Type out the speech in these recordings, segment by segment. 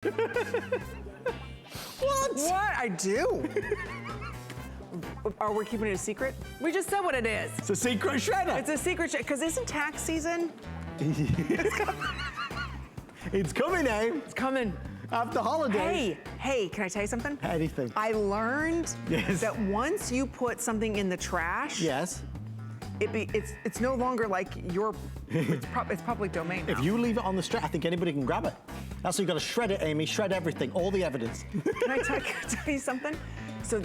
What? What? I do. Are we keeping it a secret? We just said what it is. It's a secret shredder. It's a secret, because isn't tax season? It's coming, eh? It's coming. After holidays. Hey, can I tell you something? Anything. I learned Yes. that once you put something in the trash, Yes. it's no longer like it's public domain now. If you leave it on the street, I think anybody can grab it. That's why you got to shred it, Amy. Shred everything, all the evidence. Can I tell you something? So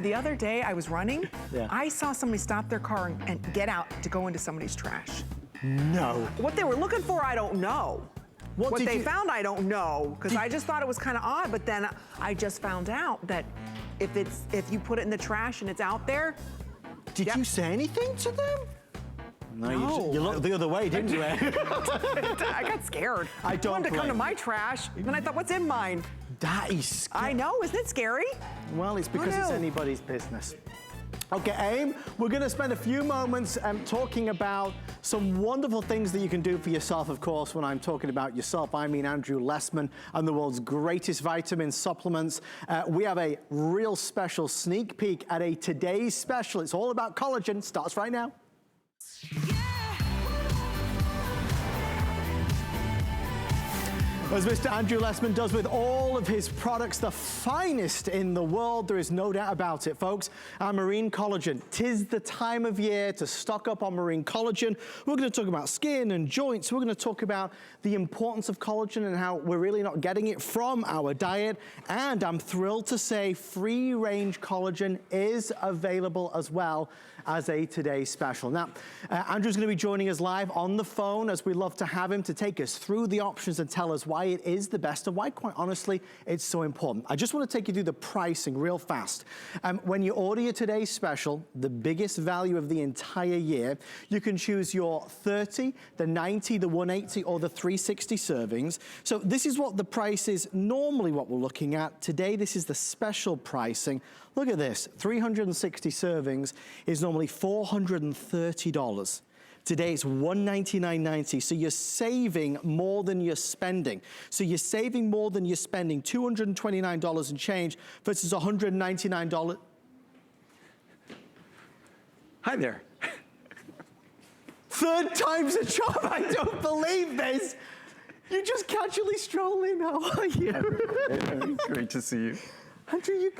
the other day I was running, Yeah. I saw somebody stop their car and get out to go into somebody's trash. No. What they were looking for, I don't know. What they found, I don't know, because I just thought it was kind of odd, but then I just found out that if you put it in the trash and it's out there. Did you say anything to them? No. You looked the other way, didn't you? I got scared. I don't wanted to come to blame my trash, and I thought, what's in mine? That is scary. I know, isn't it scary? Well, it's because it's anybody's business. Okay, Aim, we're gonna spend a few moments talking about some wonderful things that you can do for yourself. Of course, when I'm talking about yourself, I mean Andrew Lessman and the world's greatest vitamin supplements. We have a real special sneak peek at a today's special. It's all about collagen. Starts right now. As Mr. Andrew Lessman does with all of his products, the finest in the world, there is no doubt about it, folks. Our marine collagen, 'tis the time of year to stock up on marine collagen. We're gonna talk about skin and joints. We're gonna talk about the importance of collagen and how we're really not getting it from our diet. And I'm thrilled to say free-range collagen is available as well as a today's special. Now, Andrew's gonna be joining us live on the phone, as we love to have him, to take us through the options and tell us why it is the best and why, quite honestly, it's so important. I just wanna take you through the pricing real fast. When you order your today's special, the biggest value of the entire year, you can choose your 30, the 90, the 180, or the 360 servings. So this is what the price is normally what we're looking at. Today, this is the special pricing. Look at this, 360 servings is normally $430. Today it's $199.90, so you're saving more than you're spending. So you're saving more than you're spending, $229 and change versus $199. Hi there. Third time's a charm, I don't believe this. You just casually stroll in, how are you? Great to see you. Andrew,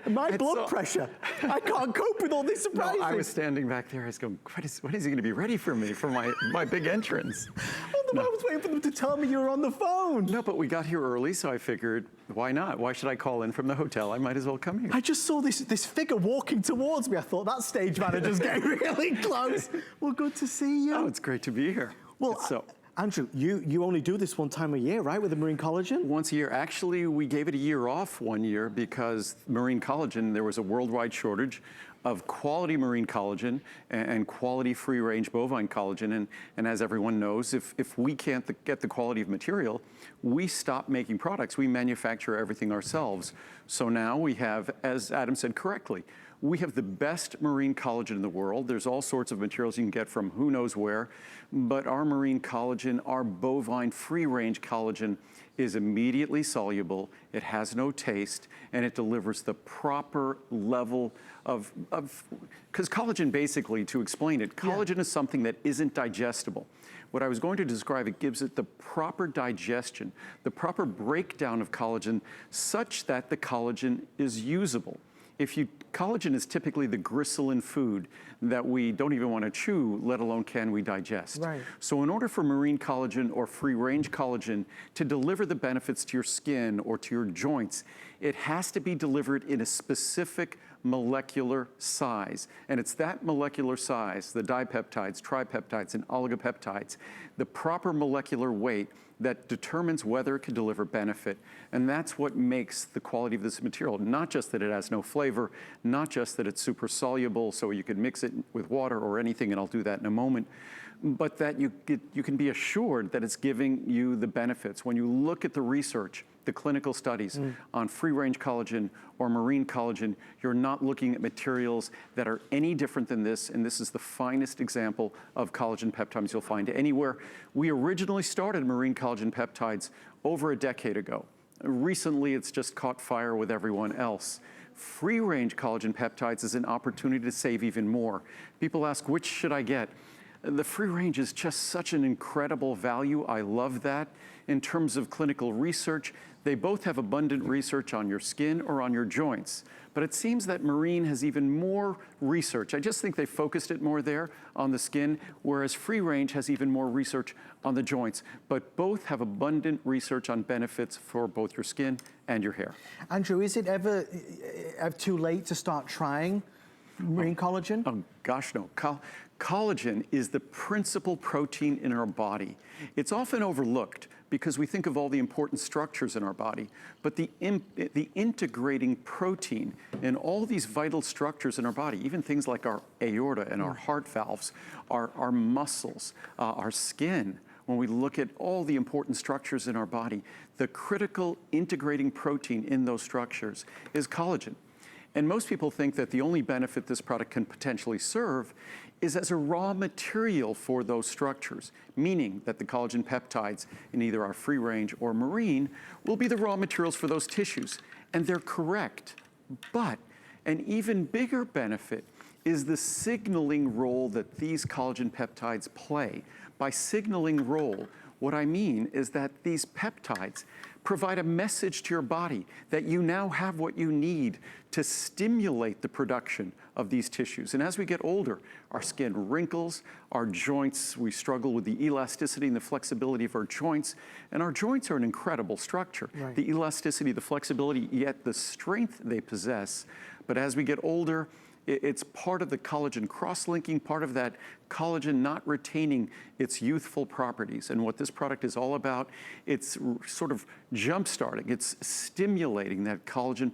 my blood pressure. I can't cope with all these surprises. No, I was standing back there, I was going, when is he gonna be ready for me for my big entrance? I was waiting for them to tell me you were on the phone. No, but we got here early, so I figured, why not? Why should I call in from the hotel? I might as well come here. I just saw this figure walking towards me. I thought, that stage manager's getting really close. Well, good to see you. Oh, it's great to be here. Well, Andrew, you only do this one time a year, right, with the marine collagen? Once a year. Actually, we gave it a year off one year because marine collagen, there was a worldwide shortage of quality marine collagen and quality free-range bovine collagen. And as everyone knows, if we can't get the quality of material, we stop making products. We manufacture everything ourselves. So now we have, as Adam said correctly, we have the best marine collagen in the world. There's all sorts of materials you can get from who knows where, but our marine collagen, our bovine free-range collagen, is immediately soluble, it has no taste, and it delivers the proper level of because collagen, basically, to explain it, collagen is something that isn't digestible. What I was going to describe, it gives it the proper digestion, the proper breakdown of collagen, such that the collagen is usable. Collagen is typically the gristle in food that we don't even want to chew, let alone can we digest. Right. So in order for marine collagen or free-range collagen to deliver the benefits to your skin or to your joints, it has to be delivered in a specific molecular size. And it's that molecular size, the dipeptides, tripeptides, and oligopeptides, the proper molecular weight that determines whether it can deliver benefit. And that's what makes the quality of this material, not just that it has no flavor, not just that it's super soluble so you can mix it with water or anything, and I'll do that in a moment, but that you can be assured that it's giving you the benefits. When you look at the research, the clinical studies on free-range collagen or marine collagen, you're not looking at materials that are any different than this, and this is the finest example of collagen peptides you'll find anywhere. We originally started marine collagen peptides over a decade ago. Recently, it's just caught fire with everyone else. Free-range collagen peptides is an opportunity to save even more. People ask, which should I get? The free range is just such an incredible value. I love that. In terms of clinical research, they both have abundant research on your skin or on your joints. But it seems that marine has even more research. I just think they focused it more there on the skin, whereas free range has even more research on the joints. But both have abundant research on benefits for both your skin and your hair. Andrew, is it ever too late to start trying marine collagen? Oh, gosh, no. Collagen is the principal protein in our body. It's often overlooked because we think of all the important structures in our body, but the integrating protein in all these vital structures in our body, even things like our aorta and our heart valves, our muscles, our skin, when we look at all the important structures in our body, the critical integrating protein in those structures is collagen. And most people think that the only benefit this product can potentially serve is as a raw material for those structures, meaning that the collagen peptides in either our free range or marine will be the raw materials for those tissues. And they're correct. But an even bigger benefit is the signaling role that these collagen peptides play. By signaling role, what I mean is that these peptides provide a message to your body that you now have what you need to stimulate the production of these tissues. And as we get older, our skin wrinkles, our joints, we struggle with the elasticity and the flexibility of our joints. And our joints are an incredible structure. Right. The elasticity, the flexibility, yet the strength they possess. But as we get older, it's part of the collagen cross-linking, part of that collagen not retaining its youthful properties. And what this product is all about, it's sort of jump-starting, it's stimulating that collagen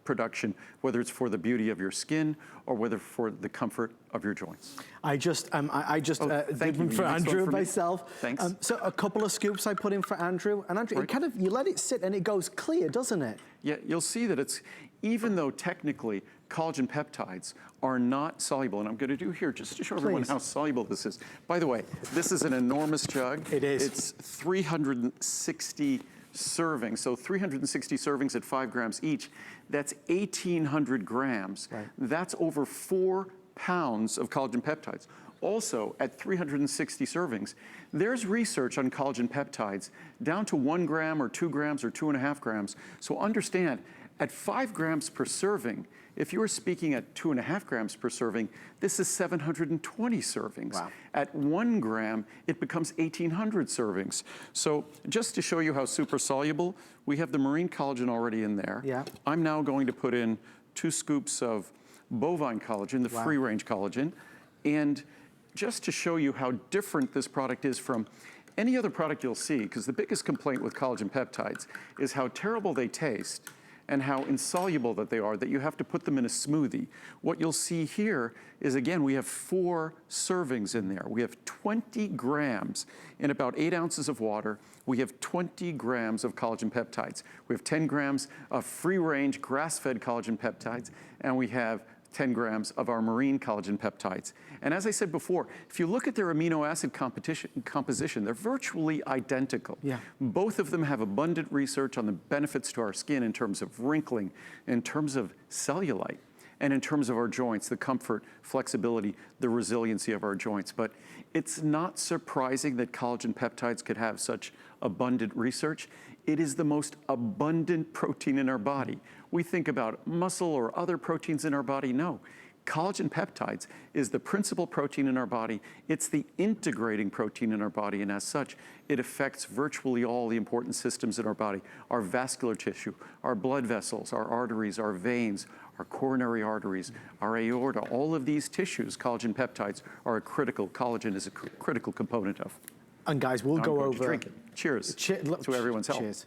production, whether it's for the beauty of your skin or whether for the comfort of your joints. I just did one for Andrew myself. Thanks. So a couple of scoops I put in for Andrew. And Andrew, right. You let it sit and it goes clear, doesn't it? Yeah, you'll see that it's, even though technically collagen peptides are not soluble, and I'm going to do here just to show everyone how soluble this is. By the way, this is an enormous jug. It is. It's 360 servings, so 360 servings at 5 grams each. That's 1,800 grams. Right. That's over 4 pounds of collagen peptides. Also, at 360 servings, there's research on collagen peptides down to 1 gram or 2 grams or 2.5 grams. So understand, at 5 grams per serving, if you were speaking at 2.5 grams per serving, this is 720 servings. Wow. At 1 gram, it becomes 1,800 servings. So just to show you how super soluble, we have the marine collagen already in there. Yeah. I'm now going to put in 2 scoops of bovine collagen, the free range collagen. And just to show you how different this product is from any other product you'll see, because the biggest complaint with collagen peptides is how terrible they taste and how insoluble that they are, that you have to put them in a smoothie. What you'll see here is, again, we have 4 servings in there. We have 20 grams in about 8 ounces of water. We have 20 grams of collagen peptides. We have 10 grams of free-range grass-fed collagen peptides, and we have 10 grams of our marine collagen peptides. And as I said before, if you look at their amino acid composition, they're virtually identical. Yeah. Both of them have abundant research on the benefits to our skin in terms of wrinkling, in terms of cellulite, and in terms of our joints, the comfort, flexibility, the resiliency of our joints. But it's not surprising that collagen peptides could have such abundant research. It is the most abundant protein in our body. We think about muscle or other proteins in our body. No, collagen peptides is the principal protein in our body. It's the integrating protein in our body, and as such, it affects virtually all the important systems in our body. Our vascular tissue, our blood vessels, our arteries, our veins, our coronary arteries, our aorta, all of these tissues, collagen peptides are a critical, collagen is a critical component of. And guys, we'll go over. Drink it. Cheers to everyone's health. Cheers.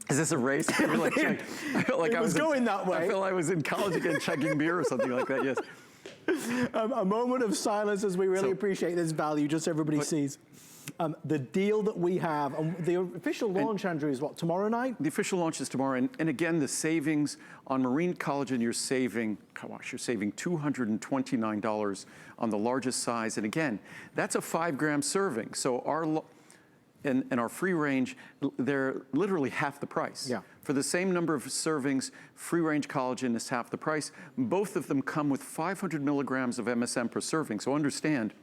Is this a race? I feel like, it was going that way. I feel I was in college again chugging beer or something like that, yes. A moment of silence as we really appreciate this value, just so everybody sees. The deal that we have, and the official launch, Andrew, is what, tomorrow night? The official launch is tomorrow, and again, the savings on marine collagen, you're saving $229 on the largest size, and again, that's a 5-gram serving, so our free range, they're literally half the price. Yeah. For the same number of servings, free range collagen is half the price. Both of them come with 500 milligrams of MSM per serving, so understand,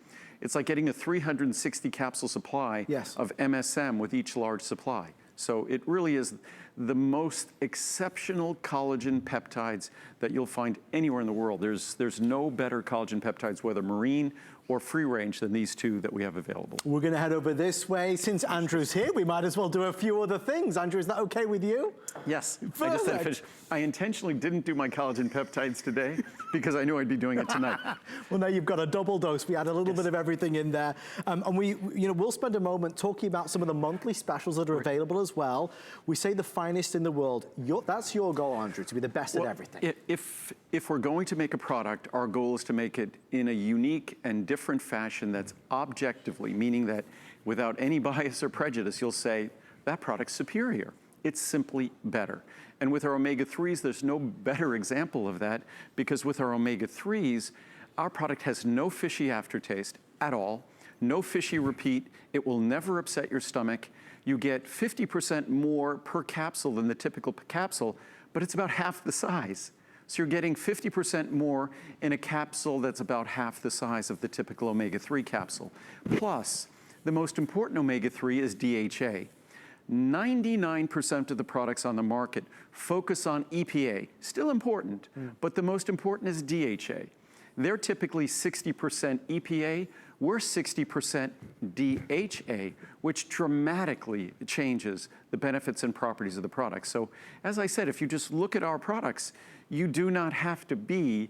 it's like getting a 360 capsule supply of MSM with each large supply. So it really is the most exceptional collagen peptides that you'll find anywhere in the world. There's no better collagen peptides, whether marine or free range, than these two that we have available. We're gonna head over this way. Since Andrew's here, we might as well do a few other things. Andrew, is that okay with you? Yes, Perfect. I just had to finish. I intentionally didn't do my collagen peptides today because I knew I'd be doing it tonight. Well, now you've got a double dose. We had a little bit of everything in there. And we'll spend a moment talking about some of the monthly specials that are available as well. We say the finest in the world. That's your goal, Andrew, to be the best at everything. If we're going to make a product, our goal is to make it in a unique and different fashion that's objectively, meaning that without any bias or prejudice, you'll say, that product's superior. It's simply better. And with our omega-3s, there's no better example of that, because with our omega-3s, our product has no fishy aftertaste at all, no fishy repeat. It will never upset your stomach. You get 50% more per capsule than the typical capsule, but it's about half the size. So you're getting 50% more in a capsule that's about half the size of the typical omega-3 capsule. Plus, the most important omega-3 is DHA. 99% of the products on the market focus on EPA, still important, but the most important is DHA. They're typically 60% EPA, we're 60% DHA, which dramatically changes the benefits and properties of the product. So as I said, if you just look at our products, you don't have to be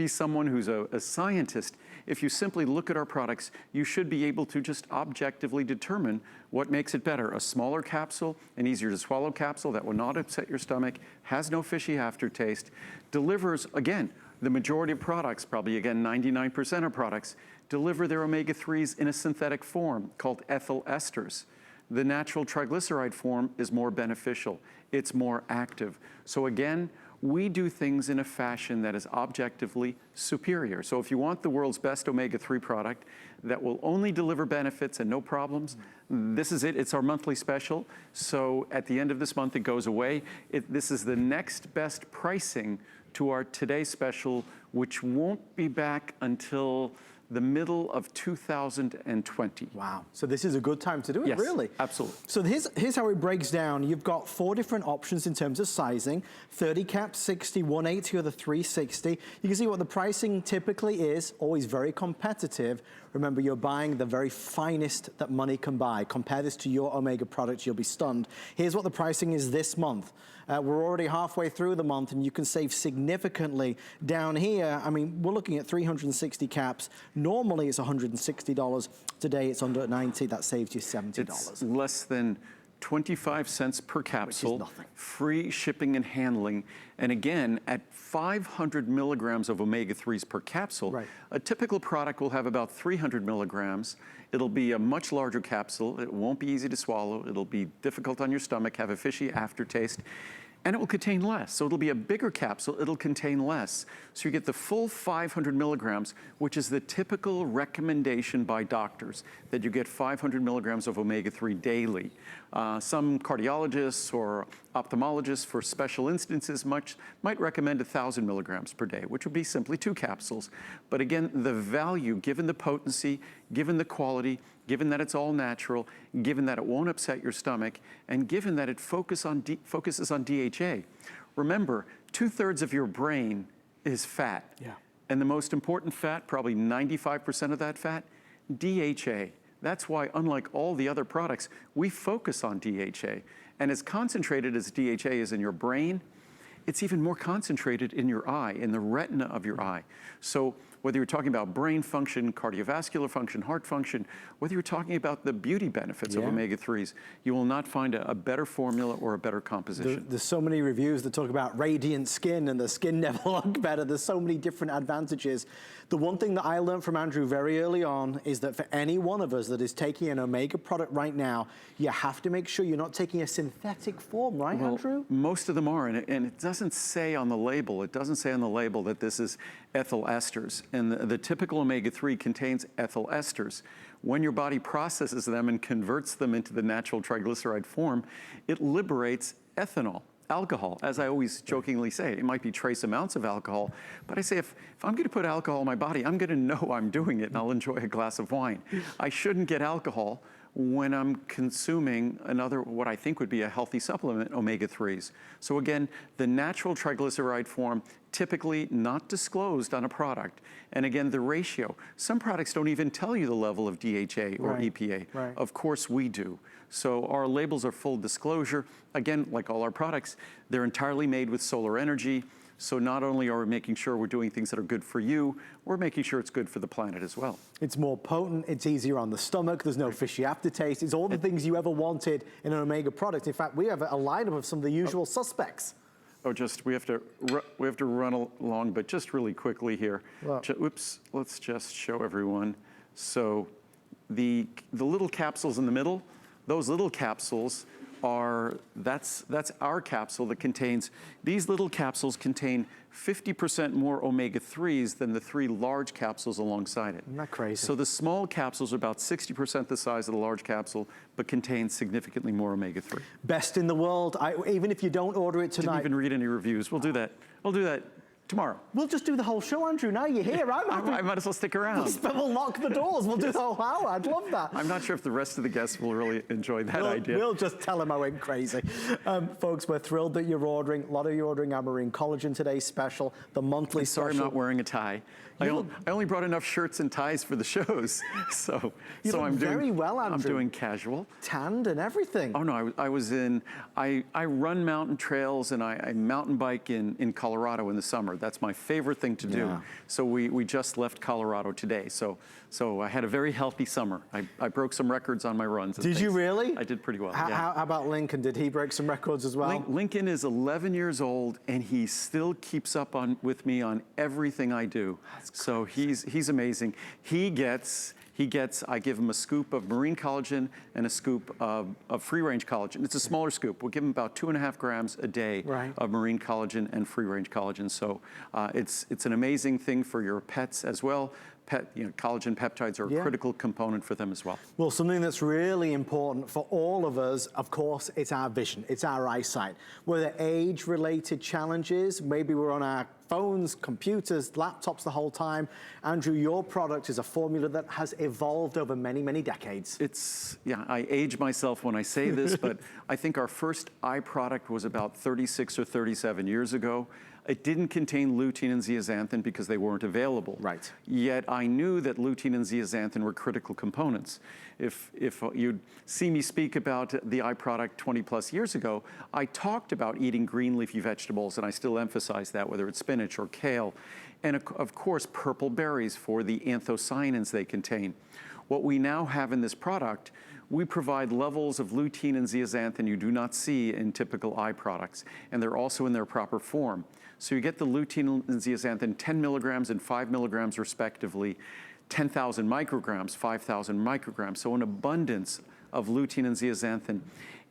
someone who's a scientist. If you simply look at our products, you should be able to just objectively determine what makes it better. A smaller capsule, an easier to swallow capsule that will not upset your stomach, has no fishy aftertaste, delivers, again, the majority of products, probably again 99% of products, deliver their omega-3s in a synthetic form called ethyl esters. The natural triglyceride form is more beneficial. It's more active. So again, we do things in a fashion that is objectively superior. So if you want the world's best omega-3 product that will only deliver benefits and no problems, this is it. It's our monthly special. So at the end of this month, it goes away. This is the next best pricing to our Today special, which won't be back until the middle of 2020. Wow. So this is a good time to do it, really? Absolutely. So here's how it breaks down. You've got 4 different options in terms of sizing. 30 caps, 60, 180, or the 360. You can see what the pricing typically is, always very competitive. Remember, you're buying the very finest that money can buy. Compare this to your Omega products, you'll be stunned. Here's what the pricing is this month. We're already halfway through the month, and you can save significantly. Down here, I mean, we're looking at 360 caps. Normally, it's $160. Today, it's under $90. That saves you $70. It's less than 25 cents per capsule, which is nothing. Free shipping and handling. And again, at 500 milligrams of omega-3s per capsule, a typical product will have about 300 milligrams. It'll be a much larger capsule. It won't be easy to swallow. It'll be difficult on your stomach, have a fishy aftertaste, and it will contain less. So it'll be a bigger capsule, it'll contain less. So you get the full 500 milligrams, which is the typical recommendation by doctors, that you get 500 milligrams of omega-3 daily. Some cardiologists or ophthalmologists for special instances might recommend 1,000 milligrams per day, which would be simply 2 capsules. But again, the value, given the potency, given the quality, given that it's all natural, given that it won't upset your stomach, and given that it focuses on DHA. Remember, 2/3 of your brain is fat. And the most important fat, probably 95% of that fat, DHA. That's why, unlike all the other products, we focus on DHA. And as concentrated as DHA is in your brain, it's even more concentrated in your eye, in the retina of your eye. So whether you're talking about brain function, cardiovascular function, heart function, whether you're talking about the beauty benefits of omega-3s, you will not find a better formula or a better composition. There's so many reviews that talk about radiant skin and the skin never look better. There's so many different advantages. The one thing that I learned from Andrew very early on is that for any one of us that is taking an omega product right now, you have to make sure you're not taking a synthetic form, right, Andrew? Most of them are, and it doesn't say on the label, that this is ethyl esters. And the typical omega-3 contains ethyl esters. When your body processes them and converts them into the natural triglyceride form, it liberates ethanol, alcohol. As I always jokingly say, it might be trace amounts of alcohol, but I say if I'm going to put alcohol in my body, I'm going to know I'm doing it, and I'll enjoy a glass of wine. I shouldn't get alcohol when I'm consuming another, what I think would be a healthy supplement, omega-3s. So again, the natural triglyceride form, typically not disclosed on a product. And again, the ratio. Some products don't even tell you the level of DHA or EPA. Right. Of course we do. So our labels are full disclosure. Again, like all our products, they're entirely made with solar energy. So not only are we making sure we're doing things that are good for you, we're making sure it's good for the planet as well. It's more potent, it's easier on the stomach, there's no fishy aftertaste, it's all the things you ever wanted in an omega product. In fact, we have a lineup of some of the usual suspects. We have to run along, but just really quickly here. Well, Oops, let's just show everyone. So the little capsules in the middle, those little capsules that's our capsule that contains, these little capsules contain 50% more omega-3s than the 3 large capsules alongside it. Isn't that crazy? So the small capsules are about 60% the size of the large capsule, but contain significantly more omega-3. Best in the world. Even if you don't order it tonight. Didn't even read any reviews. We'll do that. We'll do that tomorrow. We'll just do the whole show, Andrew. Now you're here. I might as well stick around. We'll lock the doors. We'll do the whole hour. I'd love that. I'm not sure if the rest of the guests will really enjoy that idea. We'll just tell them I went crazy. Folks, we're thrilled that you're ordering. A lot of you ordering our Marine Collagen Today special, the monthly special. Sorry I'm not wearing a tie. I only brought enough shirts and ties for the shows. So I'm doing very well, Andrew. I'm doing casual. Tanned and everything. Oh no, I run mountain trails and I mountain bike in Colorado in the summer. That's my favorite thing to do. Yeah. So we just left Colorado today. So I had a very healthy summer. I broke some records on my runs. Did you really? I did pretty well. How about Lincoln? Did he break some records as well? Lincoln is 11 years old and he still keeps up with me on everything I do. So he's amazing. He gets, I give him a scoop of marine collagen and a scoop of free-range collagen. It's a smaller scoop. We'll give him about 2.5 grams a day of marine collagen and free-range collagen. So it's an amazing thing for your pets as well. Collagen peptides are a critical component for them as well. Well, something that's really important for all of us, of course, it's our vision, it's our eyesight. Whether age-related challenges, maybe we're on our phones, computers, laptops the whole time. Andrew, your product is a formula that has evolved over many, many decades. I age myself when I say this, but I think our first eye product was about 36 or 37 years ago. It didn't contain lutein and zeaxanthin because they weren't available. Right. Yet I knew that lutein and zeaxanthin were critical components. If you'd see me speak about the eye product 20 plus years ago, I talked about eating green leafy vegetables, and I still emphasize that, whether it's spinach or kale, and of course purple berries for the anthocyanins they contain. What we now have in this product, we provide levels of lutein and zeaxanthin you do not see in typical eye products, and they're also in their proper form. So you get the lutein and zeaxanthin 10 milligrams and 5 milligrams respectively, 10,000 micrograms, 5,000 micrograms, so an abundance of lutein and zeaxanthin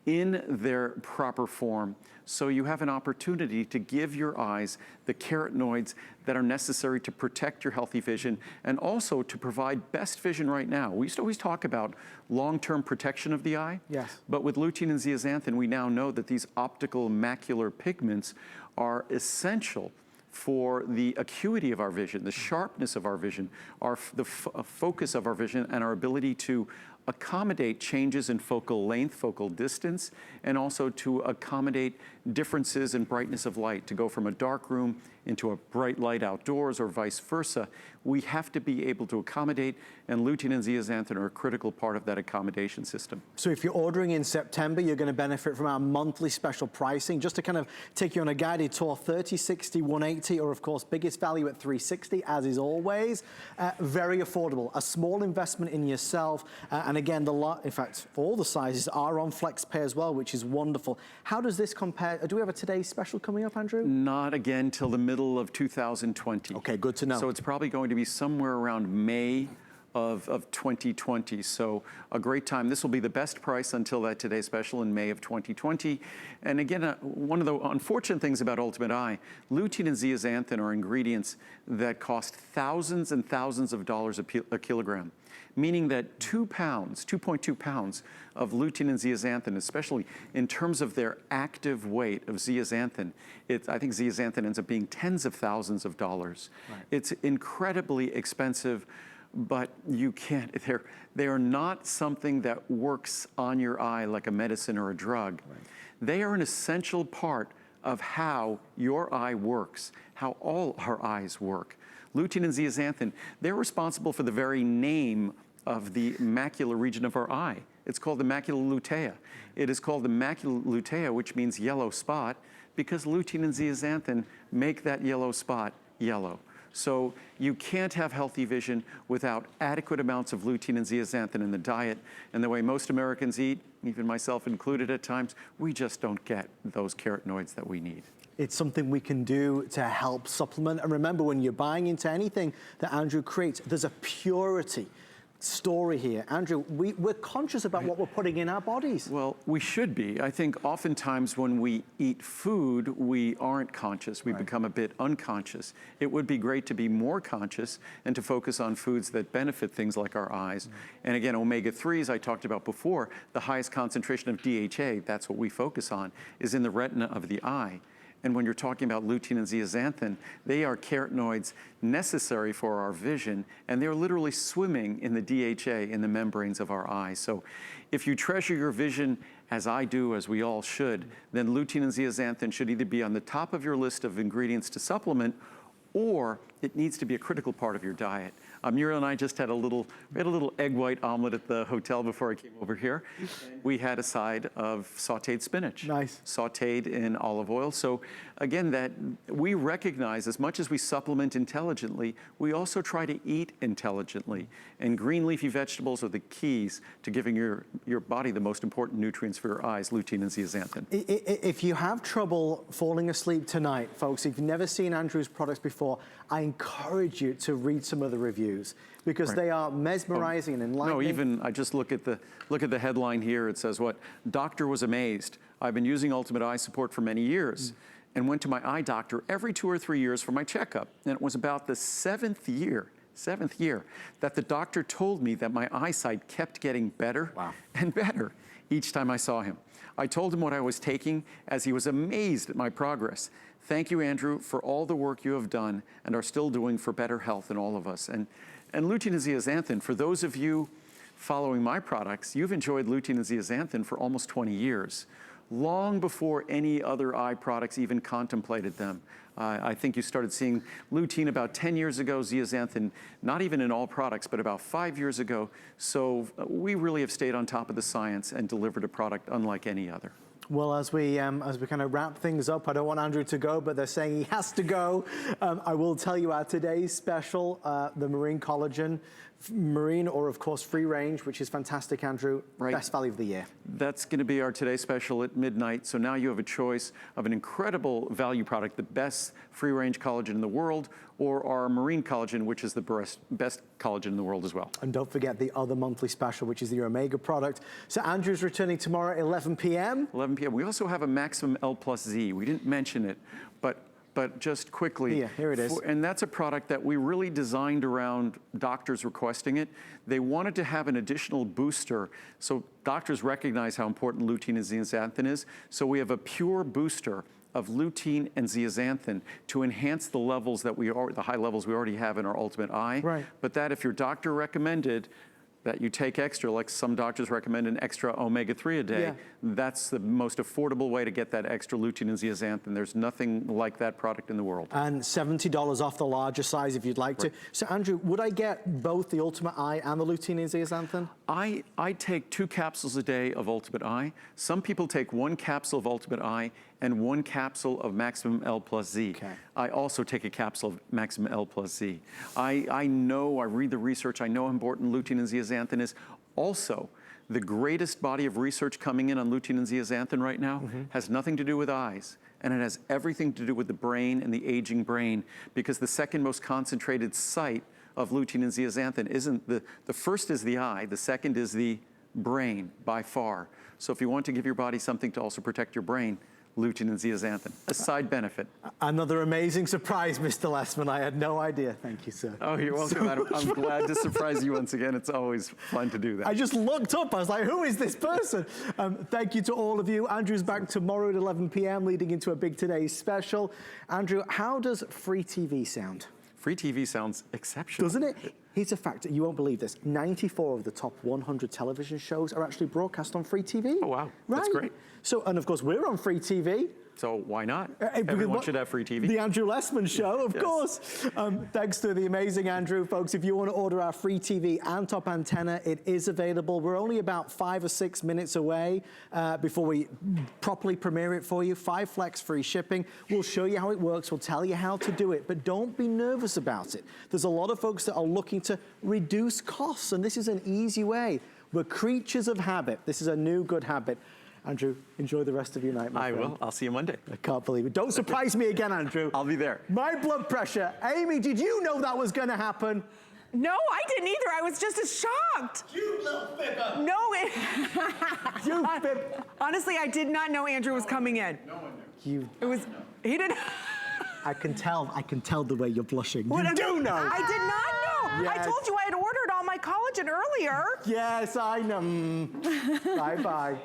in their proper form. So you have an opportunity to give your eyes the carotenoids that are necessary to protect your healthy vision and also to provide best vision right now. We used to always talk about long-term protection of the eye. Yes. But with lutein and zeaxanthin, we now know that these optical macular pigments are essential for the acuity of our vision, the sharpness of our vision, the focus of our vision, and our ability to accommodate changes in focal length, focal distance, and also to accommodate differences in brightness of light, to go from a dark room into a bright light outdoors or vice versa. We have to be able to accommodate, and lutein and zeaxanthin are a critical part of that accommodation system. So if you're ordering in September, you're going to benefit from our monthly special pricing. Just to kind of take you on a guided tour, 30, 60, 180, or of course, biggest value at 360, as is always. Very affordable, a small investment in yourself. And again, in fact, all the sizes are on FlexPay as well, which is wonderful. How does this compare? Do we have a today's special coming up, Andrew? Not again till the middle of 2020. Okay, good to know. So it's probably going to be somewhere around May of 2020. So a great time. This will be the best price until that Today Special in May of 2020. And again, one of the unfortunate things about Ultimate Eye, lutein and zeaxanthin are ingredients that cost thousands and thousands of dollars a kilogram, meaning that 2.2 pounds of lutein and zeaxanthin, especially in terms of their active weight of zeaxanthin, I think zeaxanthin ends up being tens of thousands of dollars. Right. It's incredibly expensive, but you can't, they are not something that works on your eye like a medicine or a drug. Right. They are an essential part of how your eye works, how all our eyes work. Lutein and zeaxanthin, they're responsible for the very name of the macular region of our eye. It's called the macula lutea. It is called the macula lutea, which means yellow spot, because lutein and zeaxanthin make that yellow spot yellow. So you can't have healthy vision without adequate amounts of lutein and zeaxanthin in the diet. And the way most Americans eat, even myself included at times, we just don't get those carotenoids that we need. It's something we can do to help supplement. And remember, when you're buying into anything that Andrew creates, there's a purity story here. Andrew, we're conscious about what we're putting in our bodies. Well, we should be. I think oftentimes when we eat food, we aren't conscious. We become a bit unconscious. It would be great to be more conscious and to focus on foods that benefit things like our eyes. And again, omega-3s I talked about before, the highest concentration of DHA, that's what we focus on, is in the retina of the eye. And when you're talking about lutein and zeaxanthin, they are carotenoids necessary for our vision, and they're literally swimming in the DHA in the membranes of our eyes. So if you treasure your vision, as I do, as we all should, then lutein and zeaxanthin should either be on the top of your list of ingredients to supplement, or it needs to be a critical part of your diet. Muriel and I just had a little egg white omelet at the hotel before I came over here. We had a side of sauteed spinach. Nice. Sauteed in olive oil. So again, that we recognize as much as we supplement intelligently, we also try to eat intelligently. And green leafy vegetables are the keys to giving your body the most important nutrients for your eyes, lutein and zeaxanthin. If you have trouble falling asleep tonight, folks, if you've never seen Andrew's products before, I encourage you to read some of the reviews, because they are mesmerizing and enlightening. No, even I just look at the headline here. It says, what? Doctor was amazed. I've been using Ultimate Eye Support for many years and went to my eye doctor every 2 or 3 years for my checkup. And it was about the seventh year that the doctor told me that my eyesight kept getting better and better each time I saw him. I told him what I was taking, as he was amazed at my progress. Thank you, Andrew, for all the work you have done and are still doing for better health in all of us. And lutein and zeaxanthin, for those of you following my products, you've enjoyed lutein and zeaxanthin for almost 20 years, long before any other eye products even contemplated them. I think you started seeing lutein about 10 years ago, zeaxanthin, not even in all products, but about 5 years ago. So we really have stayed on top of the science and delivered a product unlike any other. Well, as we kind of wrap things up, I don't want Andrew to go, but they're saying he has to go. I will tell you our today's special, the Marine Collagen, Marine, or of course free range, which is fantastic, Andrew. Best value of the year. That's going to be our today's special at midnight. So now you have a choice of an incredible value product, the best free range collagen in the world, or our Marine Collagen, which is the best collagen in the world as well. And don't forget the other monthly special, which is the Omega product. So Andrew's returning tomorrow at 11 p.m. 11 p.m. We also have a Maximum L+Z. We didn't mention it, but just quickly. Here it is. And that's a product that we really designed around doctors requesting it. They wanted to have an additional booster, so doctors recognize how important lutein and zeaxanthin is. So we have a pure booster of lutein and zeaxanthin to enhance the levels that the high levels we already have in our Ultimate Eye. Right. But that, if your doctor recommended, that you take extra, like some doctors recommend an extra omega-3 a day. That's the most affordable way to get that extra lutein and zeaxanthin. There's nothing like that product in the world. And $70 off the larger size if you'd like to. So Andrew, would I get both the Ultimate Eye and the lutein and zeaxanthin? I take 2 capsules a day of Ultimate Eye. Some people take 1 capsule of Ultimate Eye and 1 capsule of Maximum L plus Z. Okay. I also take a capsule of Maximum L plus Z. I know, I read the research, I know how important lutein and zeaxanthin is. Also, the greatest body of research coming in on lutein and zeaxanthin right now has nothing to do with eyes, and it has everything to do with the brain and the aging brain, because the second most concentrated site of lutein and zeaxanthin isn't the first is the eye, the second is the brain by far. So if you want to give your body something to also protect your brain, lutein and zeaxanthin, a side benefit. Another amazing surprise, Mr. Lessman. I had no idea. Thank you, sir. Oh, you're welcome, Adam. I'm glad to surprise you once again. It's always fun to do that. I just looked up. I was like, who is this person? Thank you to all of you. Andrew's back tomorrow at 11 p.m. leading into a big Today special. Andrew, how does free TV sound? Free TV sounds exceptional. Doesn't it? Here's a fact, you won't believe this. 94 of the top 100 television shows are actually broadcast on free TV. Oh, wow. Right? That's great. So, and of course, we're on free TV. So why not? Everyone should have free TV. The Andrew Lessman Show, of Yes. course. Thanks to the amazing Andrew. Folks, if you want to order our free TV and top antenna, it is available. We're only about 5 or 6 minutes away before we properly premiere it for you. 5 flex free shipping. We'll show you how it works. We'll tell you how to do it, but don't be nervous about it. There's a lot of folks that are looking to reduce costs, and this is an easy way. We're creatures of habit. This is a new good habit. Andrew, enjoy the rest of your night, my friend. I will. I'll see you Monday. I can't believe it. Don't surprise me again, Andrew. I'll be there. My blood pressure. Amy, did you know that was going to happen? No, I didn't either. I was just as shocked. You little fibber. No, You fib. honestly, I did not know Andrew was coming in. No one knew. He didn't. I can tell the way you're blushing. What, You do know. I did not know. I Yes. told you I had ordered all my collagen earlier. Yes, I know. Bye-bye.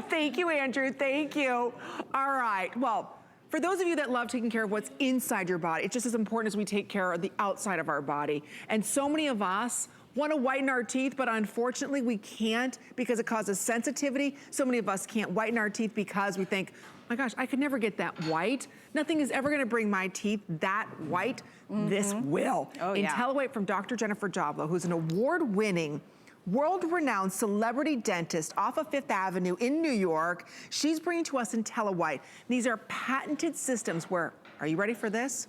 Thank you, Andrew. Thank you. All right. Well, for those of you that love taking care of what's inside your body, it's just as important as we take care of the outside of our body. And so many of us want to whiten our teeth, but unfortunately we can't because it causes sensitivity. So many of us can't whiten our teeth because we think, my gosh, I could never get that white. Nothing is ever going to bring my teeth that white. This will. Oh, yeah. IntelliWhite from Dr. Jennifer Joblo, who's an award-winning, world-renowned celebrity dentist off of Fifth Avenue in New York. She's bringing to us IntelliWhite. These are patented systems where, are you ready for this?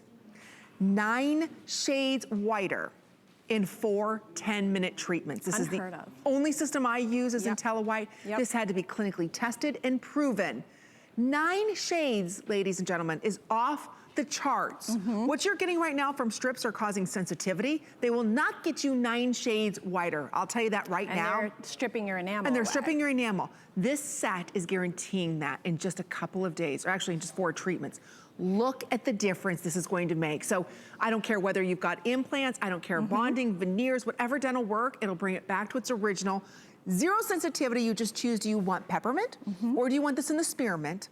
9 shades whiter in 4 10-minute treatments. This Unheard is of. the only system I use is Yep. IntelliWhite. Yep. This had to be clinically tested and proven. 9 shades, ladies and gentlemen, is off the charts. What you're getting right now from strips are causing sensitivity. They will not get you 9 shades whiter. I'll tell you that right And now. they're stripping your enamel And they're away. stripping your enamel. This set is guaranteeing that in just a couple of days, or actually in just 4 treatments. Look at the difference this is going to make. So I don't care whether you've got implants, I don't care bonding, veneers, whatever dental work, it'll bring it back to its original. 0 sensitivity, you just choose, do you want peppermint or do you want this in the spearmint?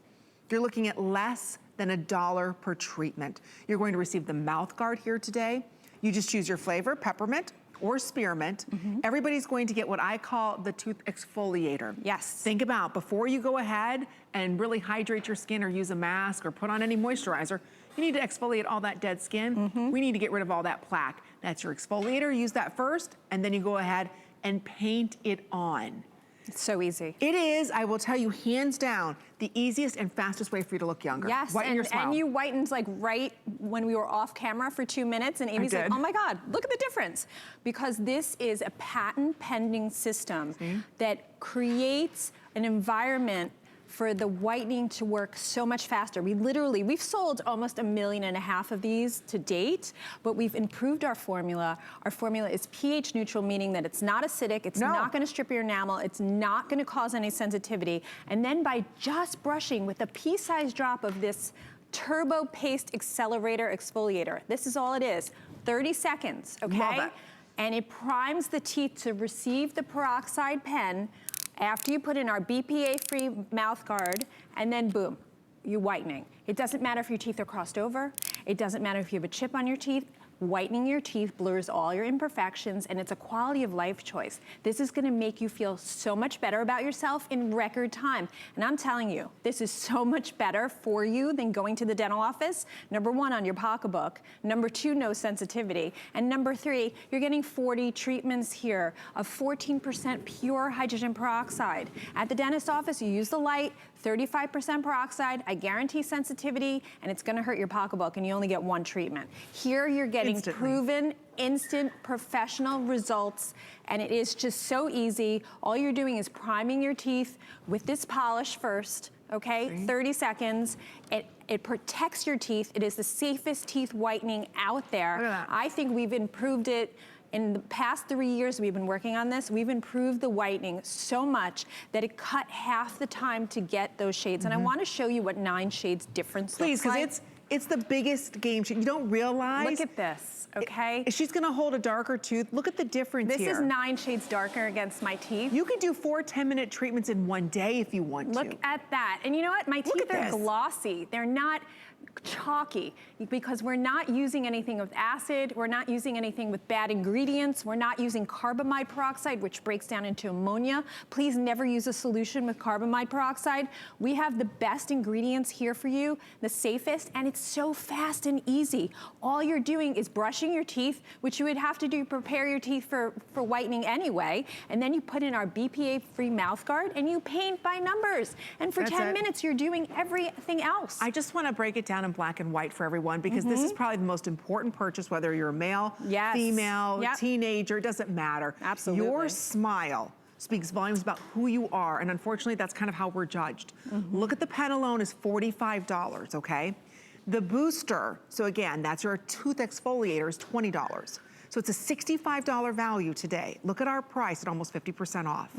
You're looking at less than $1 per treatment. You're going to receive the mouth guard here today. You just choose your flavor, peppermint or spearmint. Everybody's going to get what I call the tooth exfoliator. Yes. Think about before you go ahead and really hydrate your skin or use a mask or put on any moisturizer, you need to exfoliate all that dead skin. We need to get rid of all that plaque. That's your exfoliator. Use that first, and then you go ahead and paint it on. It's so easy. It is, I will tell you, hands down, the easiest and fastest way for you to look younger. Yes, Whiten your smile. and you whitened like right when we were off camera for 2 minutes, and Amy's like, did. oh my God, look at the difference. Because this is a patent pending system that creates an environment for the whitening to work so much faster. We've sold almost 1.5 million of these to date, but we've improved our formula. Our formula is pH neutral, meaning that it's not acidic, it's not gonna strip your enamel, it's not gonna cause any sensitivity. And then by just brushing with a pea-sized drop of this turbo paste accelerator exfoliator, this is all it is, 30 seconds, okay? Love it. And it primes the teeth to receive the peroxide pen after you put in our BPA-free mouth guard, and then boom, you're whitening. It doesn't matter if your teeth are crossed over. It doesn't matter if you have a chip on your teeth. whitening your teeth blurs all your imperfections, and it's a quality of life choice. This is gonna make you feel so much better about yourself in record time. And I'm telling you, this is so much better for you than going to the dental office. Number one, on your pocketbook. Number two, no sensitivity. And number three, you're getting 40 treatments here of 14% pure hydrogen peroxide. At the dentist office, you use the light, 35% peroxide, I guarantee sensitivity, and it's gonna hurt your pocketbook, and you only get one treatment. Here, you're getting proven, instant, professional results, and it is just so easy. All you're doing is priming your teeth with this polish first, okay? 30 seconds. It protects your teeth. It is the safest teeth whitening out there. Look at that. I think we've improved it. In the past 3 years we've been working on this, we've improved the whitening so much that it cut half the time to get those shades. And I wanna show you what 9 shades difference looks like. Please, because it's the biggest game changer. You don't realize. Look at this, okay? She's gonna hold a darker tooth. Look at the difference here. This is 9 shades darker against my teeth. You can do 4 10-minute treatments in one day if you want to. Look at that. And you know what? My teeth are this. glossy. They're not chalky because we're not using anything with acid. We're not using anything with bad ingredients. We're not using carbamide peroxide, which breaks down into ammonia. Please never use a solution with carbamide peroxide. We have the best ingredients here for you, the safest, and it's so fast and easy. All you're doing is brushing your teeth, which you would have to do, prepare your teeth for whitening anyway, and then you put in our BPA-free mouth guard and you paint by numbers. And for 10 minutes, you're doing everything else. I just want to break it down in black and white for everyone because this is probably the most important purchase, whether you're a male, female, teenager, it doesn't matter. Absolutely. Your smile speaks volumes about who you are, and unfortunately, that's kind of how we're judged. Look at the pen alone is $45, okay? The booster, so again, that's your tooth exfoliator, is $20. So it's a $65 value today. Look at our price at almost 50% off.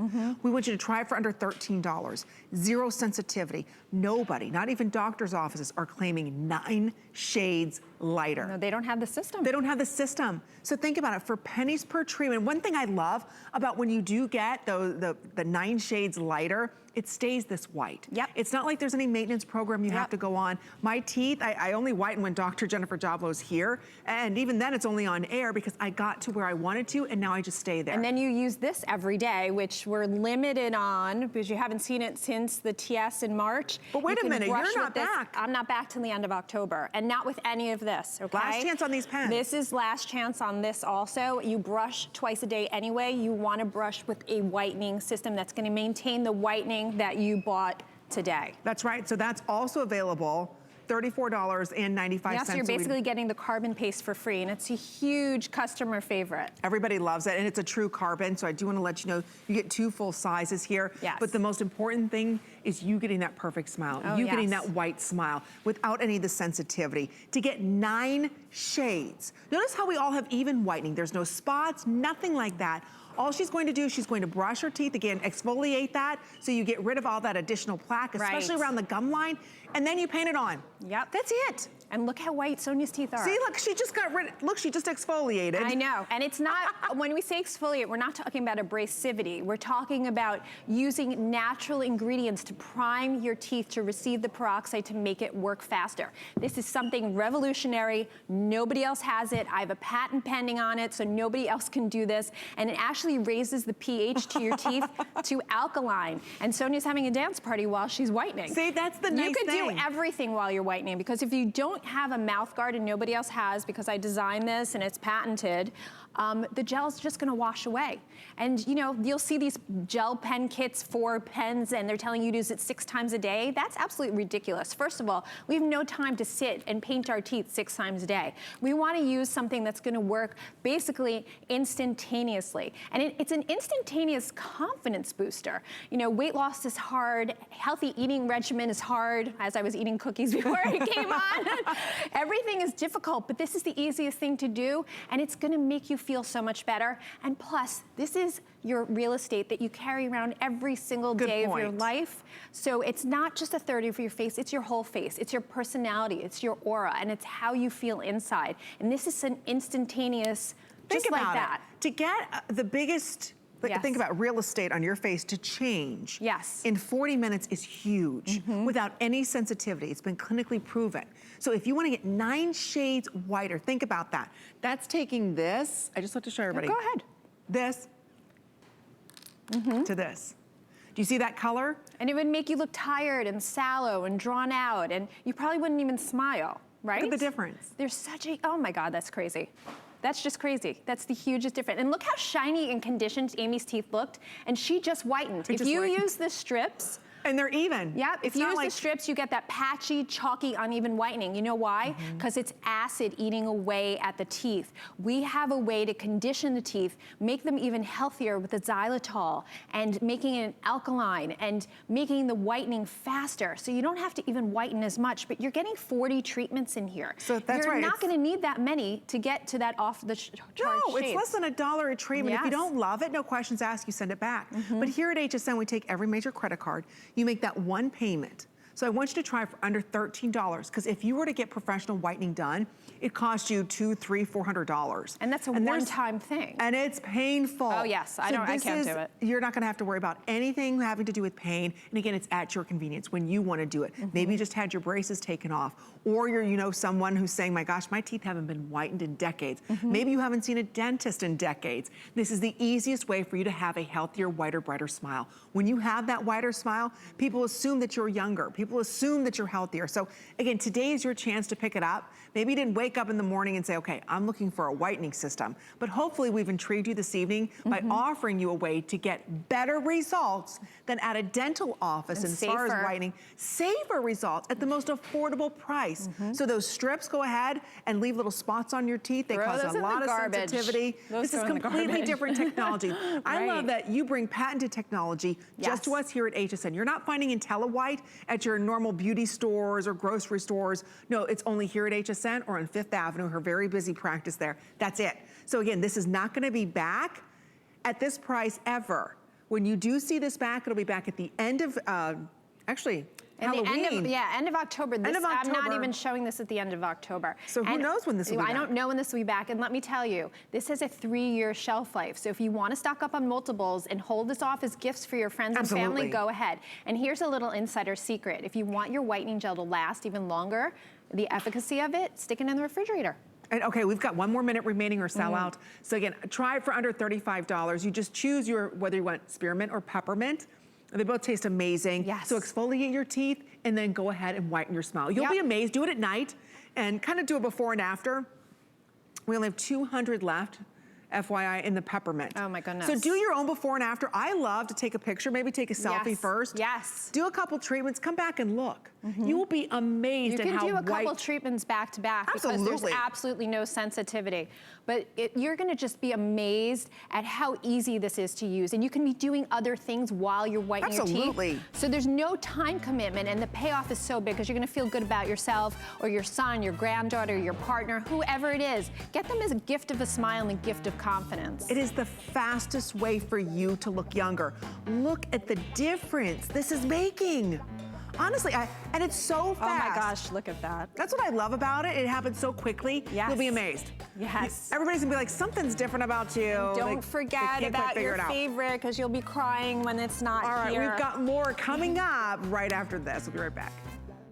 We want you to try it for under $13. Zero sensitivity. Nobody, not even doctor's offices, are claiming 9 shades lighter. No, they don't have the system. They don't have the system. So think about it, for pennies per treatment. One thing I love about when you do get the 9 shades lighter, it stays this white. It's not like there's any maintenance program you have to go on. My teeth, I only whiten when Dr. Jennifer Jablo's here, and even then it's only on air because I got to where I wanted to, and now I just stay there. And then you use this every day, which we're limited on because you haven't seen it since the TS in March. But wait a minute, you're not back. I'm not back till the end of October, and not with any of this, okay? Last chance on these pens. This is last chance on this also. You brush twice a day anyway. You want to brush with a whitening system that's going to maintain the whitening that you bought today. That's right, so that's also available. $34.95. Yes, so you're basically getting the carbon paste for free, and it's a huge customer favorite. Everybody loves it, and it's a true carbon, so I do want to let you know you get 2 full sizes here. But the most important thing is you getting that perfect smile. You getting that white smile without any of the sensitivity. To get 9 shades. Notice how we all have even whitening. There's no spots, nothing like that. All she's going to do, she's going to brush her teeth, again, exfoliate that, so you get rid of all that additional plaque, especially around the gum line, and then you paint it on. That's it. And look how white Sonia's teeth are. See, look, she just got rid of, look, she just exfoliated. I know, and it's not, when we say exfoliate, we're not talking about abrasivity. We're talking about using natural ingredients to prime your teeth to receive the peroxide to make it work faster. This is something revolutionary. Nobody else has it. I have a patent pending on it, so nobody else can do this. And it actually raises the pH to your teeth to alkaline. And Sonia's having a dance party while she's whitening. See, that's the nice thing. You could do everything while you're whitening, because if you don't have a mouth guard, and nobody else has because I designed this and it's patented, the gel's just gonna wash away. And you know, you'll see these gel pen kits for pens and they're telling you to use it 6 times a day. That's absolutely ridiculous. First of all, we have no time to sit and paint our teeth 6 times a day. We wanna use something that's gonna work basically instantaneously. And it's an instantaneous confidence booster. You know, weight loss is hard, healthy eating regimen is hard, as I was eating cookies before I came on. Everything is difficult, but this is the easiest thing to do, and it's gonna make you feel so much better. And plus, this is your real estate that you carry around every single day of your life. So it's not just a third of your face, it's your whole face. It's your personality, it's your aura, and it's how you feel inside. And this is an instantaneous, just like that. To get the biggest But think about real estate on your face to change. Yes. In 40 minutes is huge without any sensitivity. It's been clinically proven. So if you want to get 9 shades whiter, think about that. That's taking this, I just want to show everybody. Go ahead. This to this. Do you see that color? And it would make you look tired and sallow and drawn out, and you probably wouldn't even smile, right? Look at the difference. There's such a, oh my God, that's crazy. That's just crazy. That's the hugest difference. And look how shiny and conditioned Amy's teeth looked, and she just whitened. If you use the strips, and they're even. Yeah, if you use the strips, you get that patchy, chalky, uneven whitening. You know why? Because it's acid eating away at the teeth. We have a way to condition the teeth, make them even healthier with the xylitol, and making it alkaline, and making the whitening faster. So you don't have to even whiten as much, but you're getting 40 treatments in here. So that's you're right. not gonna need that many to get to that off the chart No, it's less than $1 a treatment. If you don't love it, no questions asked, you send it back. But here at HSN, we take every major credit card. You make that one payment. So I want you to try for under $13, because if you were to get professional whitening done, it costs you $200, $300, $400. And that's a one-time thing. And it's painful. Oh yes, I can't do it. You're not gonna have to worry about anything having to do with pain. And again, it's at your convenience when you wanna do it. Maybe you just had your braces taken off, or you're someone who's saying, my gosh, my teeth haven't been whitened in decades. Maybe you haven't seen a dentist in decades. This is the easiest way for you to have a healthier, whiter, brighter smile. When you have that whiter smile, people assume that you're younger. People assume that you're healthier. So again, today is your chance to pick it up. Maybe you didn't wake up in the morning and say, okay, I'm looking for a whitening system. But hopefully we've intrigued you this evening by offering you a way to get better results than at a dental office as far as whitening. Safer results at the most affordable price. So those strips, go ahead and leave little spots on your teeth. They cause a lot of sensitivity. This is completely different technology. I love that you bring patented technology just to us here at HSN. You're not finding IntelliWhite at your normal beauty stores or grocery stores. No, it's only here at HSN or on 5th Avenue, her very busy practice there. That's it. So again, this is not gonna be back at this price ever. When you do see this back, it'll be back at the end of, actually, Halloween. End of October. I'm not even showing this at the end of October. So who knows when this will be back? I don't know when this will be back, and let me tell you, this has a 3-year shelf life. So if you want to stock up on multiples and hold this off as gifts for your friends and family, go ahead. And here's a little insider secret. If you want your whitening gel to last even longer, the efficacy of it, stick it in the refrigerator. And okay, we've got 1 more minute remaining or sell out. So again, try it for under $35. You just choose whether you want spearmint or peppermint. They both taste amazing. So exfoliate your teeth and then go ahead and whiten your smile. You'll be amazed. Do it at night and kind of do it before and after. We only have 200 left, FYI, in the peppermint. Oh my goodness. So do your own before and after. I love to take a picture, maybe take a selfie first. Do a couple treatments, come back and look. You will be amazed at how white. You can do a couple treatments back to back because there's absolutely no sensitivity. But you're gonna just be amazed at how easy this is to use. And you can be doing other things while you're whitening your teeth. So there's no time commitment, and the payoff is so big because you're gonna feel good about yourself or your son, your granddaughter, your partner, whoever it is. Get them as a gift of a smile and a gift of confidence. It is the fastest way for you to look younger. Look at the difference this is making. Honestly, and it's so fast. Oh my gosh, look at that. That's what I love about it. It happens so quickly. You'll be amazed. Everybody's gonna be like, something's different about you. Don't forget about your favorite, because you'll be crying when it's not here. All right, we've got more coming up right after this. We'll be right back.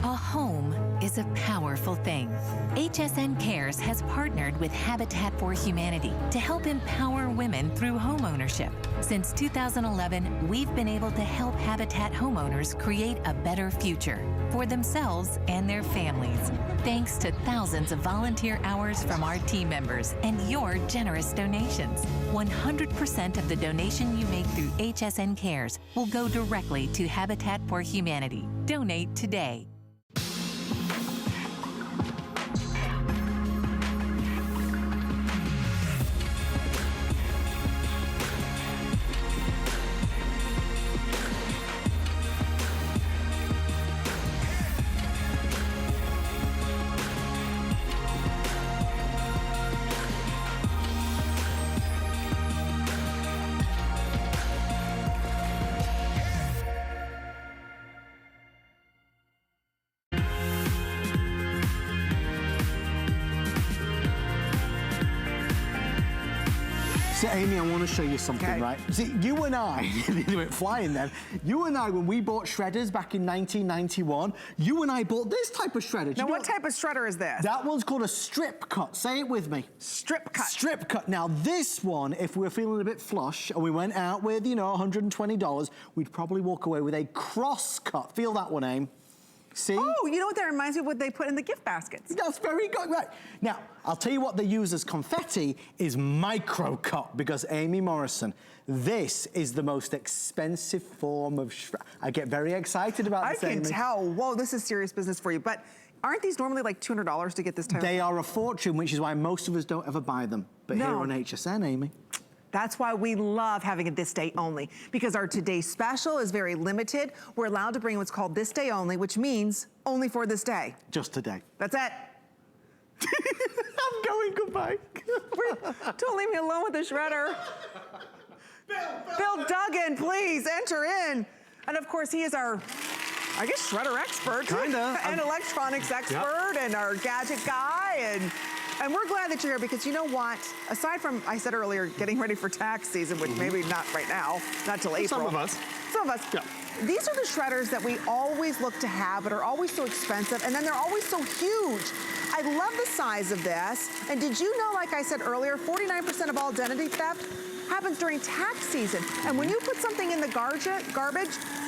A home is a powerful thing. HSN Cares has partnered with Habitat for Humanity to help empower women through homeownership. Since 2011, we've been able to help Habitat homeowners create a better future for themselves and their families, thanks to thousands of volunteer hours from our team members and your generous donations. 100% of the donation you make through HSN Cares will go directly to Habitat for Humanity. Donate today. So Amy, I want to show you something, right? See, you and I, they went flying then. You and I, when we bought shredders back in 1991, you and I bought this type of shredder. Now, what type of shredder is this? That one's called a strip cut. Say it with me. Strip cut. Strip cut. Now, this one, if we're feeling a bit flush and we went out with, you know, $120, we'd probably walk away with a cross cut. Feel that one, Aim. See? Oh, you know what that reminds me of what they put in the gift baskets. That's very good, right. Now, I'll tell you what they use as confetti is micro cut, because Amy Morrison, this is the most expensive form of I get very excited about this, I can Amy. tell. Whoa, this is serious business for you. But aren't these normally like $200 to get this type? They are a fortune, which is why most of us don't ever buy them. But here on HSN, Amy. That's why we love having it this day only, because our today special is very limited. We're allowed to bring what's called this day only, which means only for this day. Just today. That's it. I'm going, goodbye. Don't leave me alone with the shredder. Bill Duggan, please enter in. And of course, he is our, I guess, shredder expert. Kinda. And electronics expert, and our gadget guy. And we're glad that you're here, because you know what? Aside from, I said earlier, getting ready for tax season, which maybe not right now, not till April. Some of us. Some of us. Yeah. These are the shredders that we always look to have, but are always so expensive, and then they're always so huge. I love the size of this. And did you know, like I said earlier, 49% of all identity theft happens during tax season. And when you put something in the garbage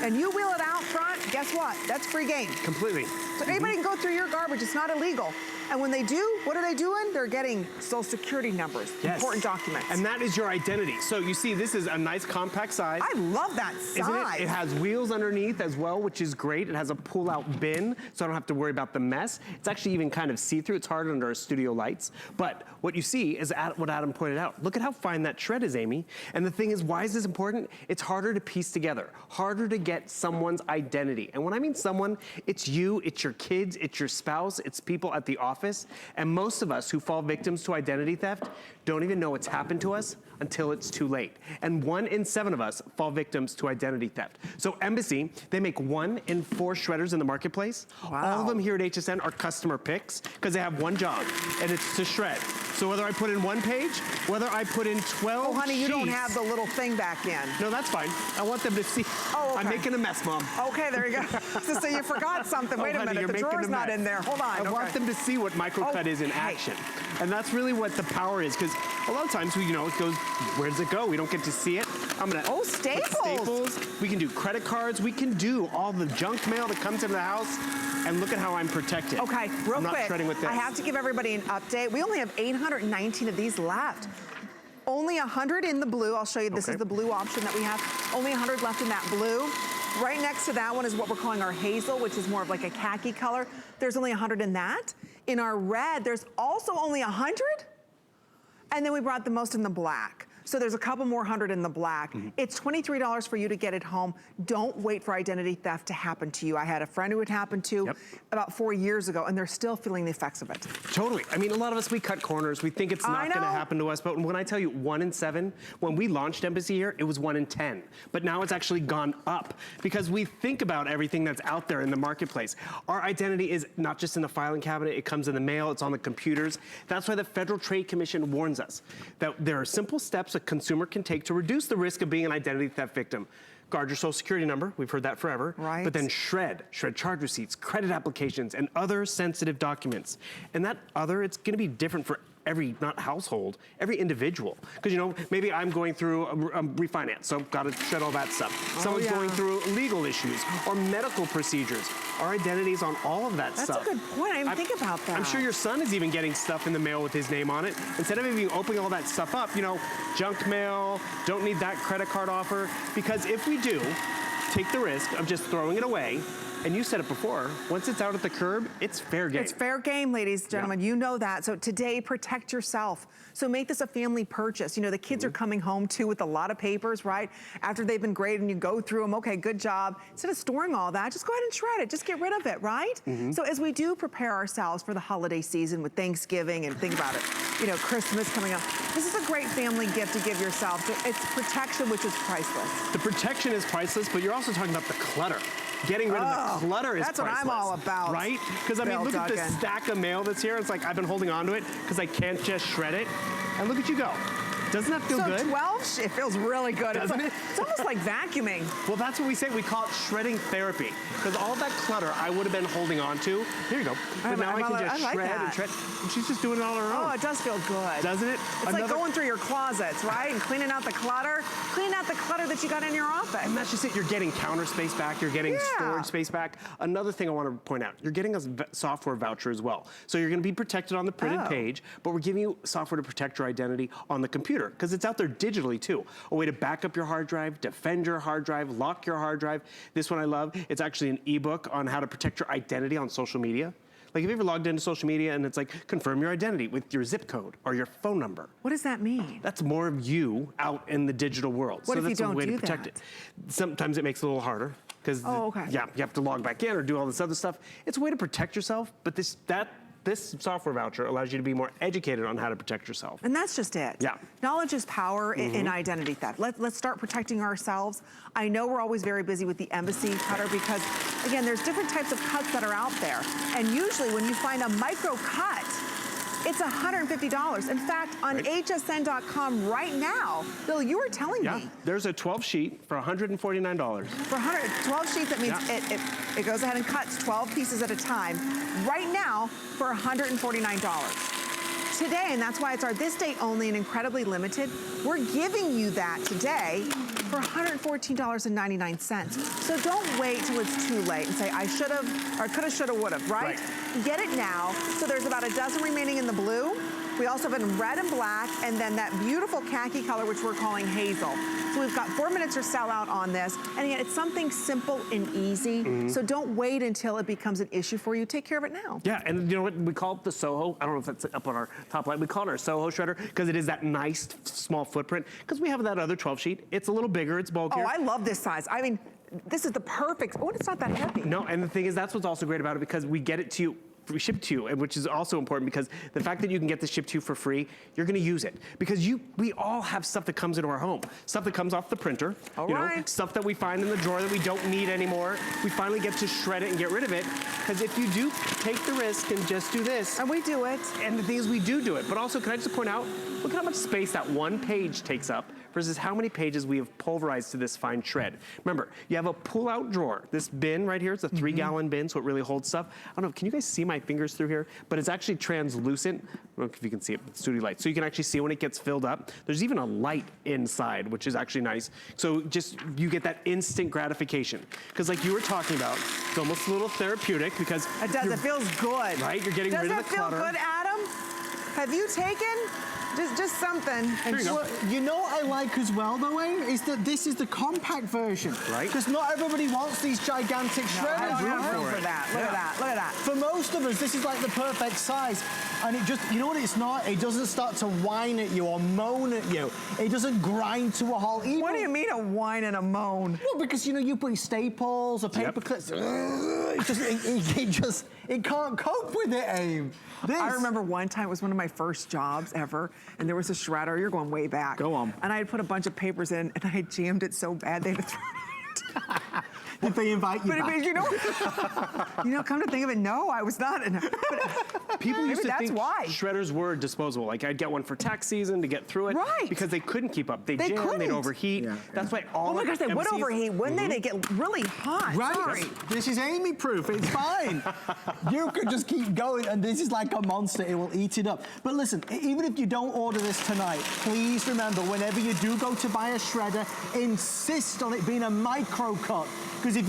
and you wheel it out front, guess what? That's free game. Completely. So anybody can go through your garbage. It's not illegal. And when they do, what are they doing? They're getting social security numbers, important documents. And that is your identity. So you see, this is a nice compact size. I love that size. Isn't it? It has wheels underneath as well, which is great. It has a pull-out bin, so I don't have to worry about the mess. It's actually even kind of see-through. It's hard under our studio lights. But what you see is what Adam pointed out. Look at how fine that shred is, Amy. And the thing is, why is this important? It's harder to piece together, harder to get someone's identity. And when I mean someone, it's you, it's your kids, it's your spouse, it's people at the office. And most of us who fall victims to identity theft don't even know it's happened to us until it's too late. And 1 in 7 of us fall victims to identity theft. So Embassy, they make 1 in 4 shredders in the marketplace. Wow. All of them here at HSN are customer picks, because they have one job, and it's to shred. So whether I put in 1 page, whether I put in 12 Oh, honey, you sheets, don't have the little thing back in. No, that's fine. I want them to see. Oh, okay. I'm making a mess, Mom. Okay, there you go. So you forgot something. Wait a honey, minute, you're the making drawer's a not mess. in there. Hold on. I want them to see what microcut is in action. And that's really what the power is, because a lot of times, it goes, where does it go? We don't get to see it. I'm gonna Oh, staples. We can do credit cards. We can do all the junk mail that comes into the house. And look at how I'm protected. Okay, real I'm not quick. shredding with this. I have to give everybody an update. We only have 819 of these left. Only 100 in the blue. I'll show you. This is the blue option that we have. Only 100 left in that blue. Right next to that one is what we're calling our hazel, which is more of like a khaki color. There's only 100 in that. In our red, there's also only 100. And then we brought the most in the black. So there's a couple more 100 in the black. It's $23 for you to get it home. Don't wait for identity theft to happen to you. I had a friend who it happened to about 4 years ago, and they're still feeling the effects of it. Totally. I mean, a lot of us, we cut corners. We think it's not going to happen to us. But when I tell you 1 in 7, when we launched Embassy here, it was 1 in 10. But now it's actually gone up, because we think about everything that's out there in the marketplace. Our identity is not just in the filing cabinet. It comes in the mail. It's on the computers. That's why the Federal Trade Commission warns us that there are simple steps a consumer can take to reduce the risk of being an identity theft victim. Guard your social security number, we've heard that forever. Right. But then shred charge receipts, credit applications, and other sensitive documents. And that other, it's gonna be different for every, not household, every individual. Because maybe I'm going through a refinance, so I've got to shred all that stuff. Someone's going through legal issues or medical procedures. Our identity's on all of that stuff. That's a good point. I didn't think about that. I'm sure your son is even getting stuff in the mail with his name on it. Instead of even opening all that stuff up, junk mail, don't need that credit card offer. Because if we do take the risk of just throwing it away, and you said it before, once it's out at the curb, it's fair game. It's fair game, ladies and gentlemen. You know that. So today, protect yourself. So make this a family purchase. The kids are coming home too with a lot of papers, right? After they've been graded and you go through them, okay, good job. Instead of storing all that, just go ahead and shred it. Just get rid of it, right? So as we do prepare ourselves for the holiday season with Thanksgiving and think about it, Christmas coming up, this is a great family gift to give yourself. It's protection, which is priceless. The protection is priceless, but you're also talking about the clutter. Getting rid of the clutter is that's priceless. what I'm all about. Right? Because look at this stack of mail that's here. It's like I've been holding on to it because I can't just shred it. And look at you go. Doesn't that feel so good? 12, it feels really good. Doesn't it? It's almost like vacuuming. Well, that's what we say. We call it shredding therapy. Because all that clutter I would have been holding on to, here you go. But now I can just like shred that. and shred. And she's just doing it all on her own. Oh, it does feel good. Doesn't it? It's like going through your closets, right? And cleaning out the clutter. Cleaning out the clutter that you got in your office. And that's just it. You're getting counter space back. You're getting storage space back. Another thing I want to point out, you're getting a software voucher as well. So you're going to be protected on the printed page, but we're giving you software to protect your identity on the computer because it's out there digitally too. A way to back up your hard drive, defend your hard drive, lock your hard drive. This one I love. It's actually an ebook on how to protect your identity on social media. Like, have you ever logged into social media and it's like, confirm your identity with your zip code or your phone number? What does that mean? That's more of you out in the digital world. What so if that's you a don't way do to protect that? it. Sometimes it makes it a little harder because yeah, you have to log back in or do all this other stuff. It's a way to protect yourself, but this software voucher allows you to be more educated on how to protect yourself. And that's just it. Yeah. Knowledge is power in identity theft. Let's start protecting ourselves. I know we're always very busy with the embassy cutter because, again, there's different types of cuts that are out there. And usually when you find a micro cut, it's $150. In fact, on hsn.com right now, Bill, you were telling me. There's a 12 sheet for $149. For 12 sheets, that means it goes ahead and cuts 12 pieces at a time. Right now, for $149. Today, and that's why it's our this date only and incredibly limited, we're giving you that today for $114.99. So don't wait till it's too late and say, I should have, or coulda, shoulda, woulda, right? Get it now. So there's about a dozen remaining in the blue. We also have it in red and black, and then that beautiful khaki color, which we're calling hazel. So we've got 4 minutes or sell out on this. And again, it's something simple and easy. So don't wait until it becomes an issue for you. Take care of it now. Yeah, and you know what? We call it the Soho. I don't know if that's up on our top line. We call it our Soho shredder because it is that nice small footprint. Because we have that other 12 sheet. It's a little bigger, it's bulkier. Oh, I love this size. I mean, this is the perfect, it's not that heavy. No, and the thing is, that's what's also great about it because we get it to you. We ship it to you, which is also important because the fact that you can get this shipped to you for free, you're gonna use it. Because we all have stuff that comes into our home. Stuff that comes off the printer, stuff that we find in the drawer that we don't need anymore. We finally get to shred it and get rid of it. Because if you do take the risk and just do this. And we do it. And the thing is, we do it. But also, can I just point out, look at how much space that one page takes up versus how many pages we have pulverized to this fine shred. Remember, you have a pull-out drawer. This bin right here, it's a 3-gallon bin, so it really holds stuff. I don't know, can you guys see my fingers through here? But it's actually translucent. I don't know if you can see it with studio light. So you can actually see when it gets filled up. There's even a light inside, which is actually nice. So just, you get that instant gratification. Because like you were talking about, it's almost a little therapeutic because— It does, it feels good. Right, you're getting rid of the clutter. Does it feel good, Adam? Have you taken? Just something. And you know what I like as well, though, Aim, is that this is the compact version. Right. Because not everybody wants these gigantic shredders. I don't have room for that. Look at that. Look at that. For most of us, this is like the perfect size. And it just, you know what it's not? It doesn't start to whine at you or moan at you. It doesn't grind to a halt. What do you mean a whine and a moan? Well, because, you know, you put staples or paper clips. It can't cope with it, Aim. I remember one time, it was one of my first jobs ever, and there was a shredder. You're going way back. Go on. And I had put a bunch of papers in, and I had jammed it so bad they had to throw it out. Did they invite you back? But you know, come to think of it, no, I was not. People used to that's think why. shredders were disposable. Like I'd get one for tax season to get through it. Right. Because they couldn't keep up. They'd They jam, they'd couldn't. overheat. Yeah. That's why all Oh my gosh, they would MCs overheat, wouldn't they? They get really hot. Right. Sorry. This is Amy proof. It's fine. You could just keep going, and this is like a monster. It will eat it up. But listen, even if you don't order this tonight, please remember, whenever you do go to buy a shredder, insist on it being a micro cut. Because if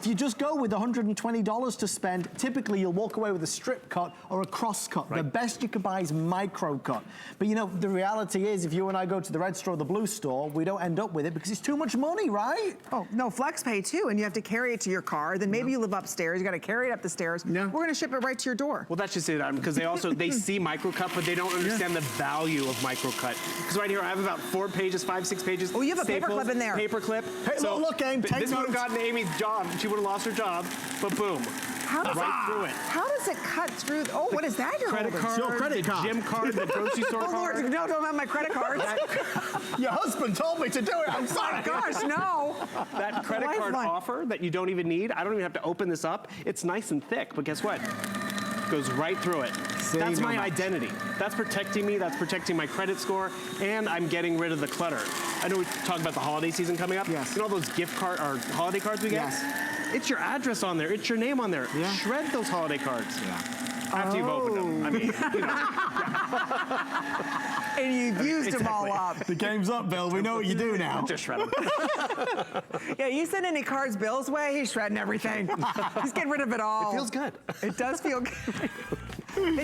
you just go with $120 to spend, typically you'll walk away with a strip cut or a cross cut. Right. The best you can buy is micro cut. But you know, the reality is, if you and I go to the red store or the blue store, we don't end up with it because it's too much money, right? Oh, no, flex pay too, and you have to carry it to your car. Then maybe you live upstairs, you gotta carry it up the stairs. Yeah. We're gonna ship it right to your door. Well, that's just it, because they see microcut, but they don't understand the value of microcut. Because right here, I have about 4 pages, 5, 6 pages. Oh, you have a paperclip in there. Paperclip. Hey, so look, Aim, take this would have notes. gotten Amy's job. She would have lost her job, but boom. How does right through it. How does it cut through? Oh, what is that you're Credit holding? card, Your credit the card. gym card, the grocery store Oh, card. Lord, no, don't have my credit cards. Your husband told me to do it. I'm sorry. Oh, gosh, no. That credit card Lifeline. offer that you don't even need, I don't even have to open this up. It's nice and thick, but guess what? goes right through it. That's my identity. That's protecting me, that's protecting my credit score, and I'm getting rid of the clutter. I know we talked about the holiday season coming up. Yes. You know all those gift card or holiday cards we get? Yes. It's your address on there, it's your name on there. Yeah. Shred those holiday cards. Yeah. After you've opened them. I mean, you know. And you've used them all up. The game's up, Bill. We know what you do now. Just shred them. Yeah, you send any cards Bill's way, he's shredding everything. He's getting rid of it all. It feels good. It does feel good.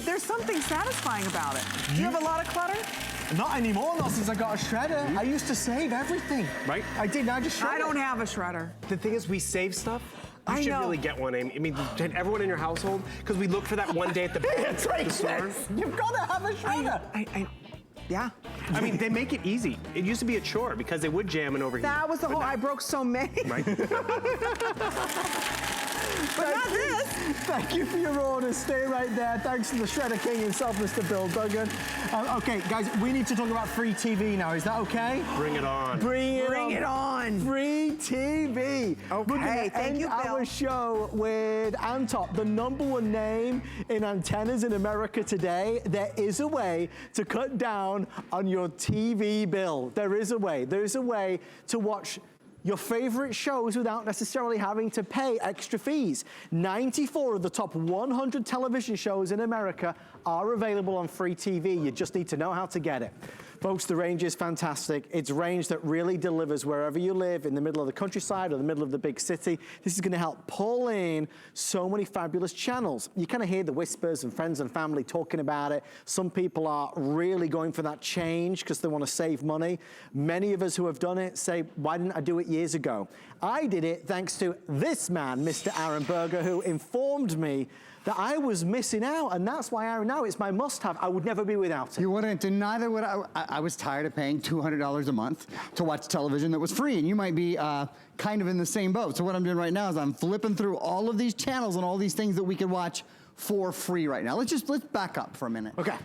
There's something satisfying about it. Do you have a lot of clutter? Not anymore, not since I got a shredder. I used to save everything. Right. I did, now I just shred I it. don't have a shredder. The thing is, we save stuff. You I should know. really get one, Amy. I mean, everyone in your household, because we look for that one day at the store. You've got to have a shredder. Yeah. I mean, they make it easy. It used to be a chore because they would jam and overheat. That was the whole, I broke so many. Right? But not this. Thank you for your order. Stay right there. Thanks to the Shredder King himself, Mr. Bill Duggan. Okay, guys, we need to talk about free TV now. Is that okay? Bring it on. Bring it on. Free TV. Okay, We're gonna thank you, end Bill. our show with Antop, the #1 name in antennas in America today. There is a way to cut down on your TV bill. There is a way. There is a way to watch your favorite shows without necessarily having to pay extra fees. 94 of the top 100 television shows in America are available on free TV. You just need to know how to get it. Folks, the range is fantastic. It's range that really delivers wherever you live, in the middle of the countryside or the middle of the big city. This is gonna help pull in so many fabulous channels. You kind of hear the whispers and friends and family talking about it. Some people are really going for that change because they want to save money. Many of us who have done it say, why didn't I do it years ago? I did it thanks to this man, Mr. Aaron Berger, who informed me that I was missing out, and that's why Aaron, now it's my must-have. I would never be without it. You wouldn't, and neither would I. I was tired of paying $200 a month to watch television that was free, and you might be kind of in the same boat. So what I'm doing right now is I'm flipping through all of these channels and all these things that we could watch for free right now. Let's back up for a minute. Okay.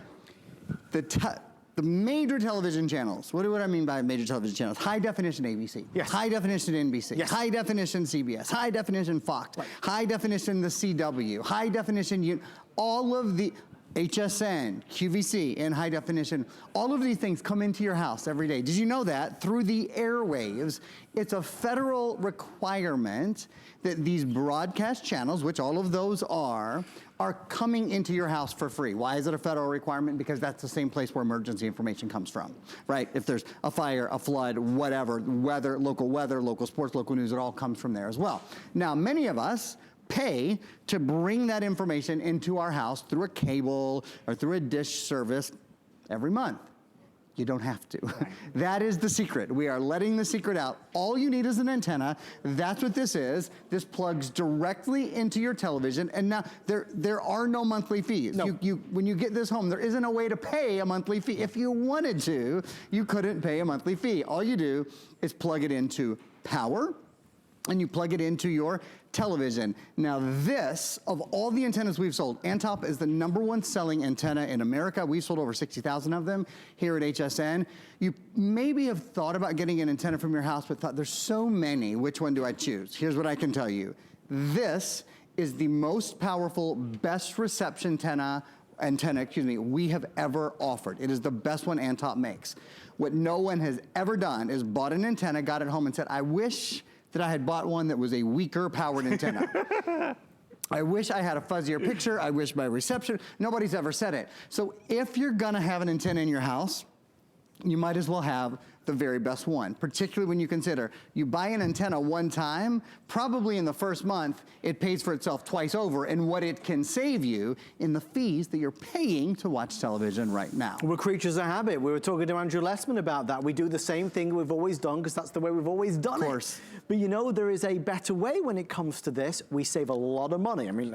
The major television channels, what do I mean by major television channels? High definition ABC, Yes. high definition NBC, Yes. high definition CBS, high definition Fox, high definition the CW, high definition, all of the HSN, QVC, and high definition, all of these things come into your house every day. Did you know that? Through the airwaves, it's a federal requirement that these broadcast channels, which all of those are coming into your house for free. Why is it a federal requirement? Because that's the same place where emergency information comes from, right? If there's a fire, a flood, whatever, weather, local sports, local news, it all comes from there as well. Now, many of us pay to bring that information into our house through a cable or through a dish service every month. You don't have to. That is the secret. We are letting the secret out. All you need is an antenna. That's what this is. This plugs directly into your television. And now there are no monthly fees. No. When you get this home, there isn't a way to pay a monthly fee. If you wanted to, you couldn't pay a monthly fee. All you do is plug it into power, and you plug it into your television. Now this, of all the antennas we've sold, Antop is the #1 selling antenna in America. We've sold over 60,000 of them here at HSN. You maybe have thought about getting an antenna from your house, but thought there's so many, which one do I choose? Here's what I can tell you. This is the most powerful, best reception antenna, we have ever offered. It is the best one Antop makes. What no one has ever done is bought an antenna, got it home and said, I wish that I had bought one that was a weaker powered antenna. I wish I had a fuzzier picture. I wish my reception, nobody's ever said it. So if you're gonna have an antenna in your house, you might as well have the very best one, particularly when you consider you buy an antenna one time, probably in the first month, it pays for itself twice over in what it can save you in the fees that you're paying to watch television right now. We're creatures of habit. We were talking to Andrew Lessman about that. We do the same thing we've always done because that's the way we've always done it. Of course. But you know, there is a better way when it comes to this. We save a lot of money. I mean,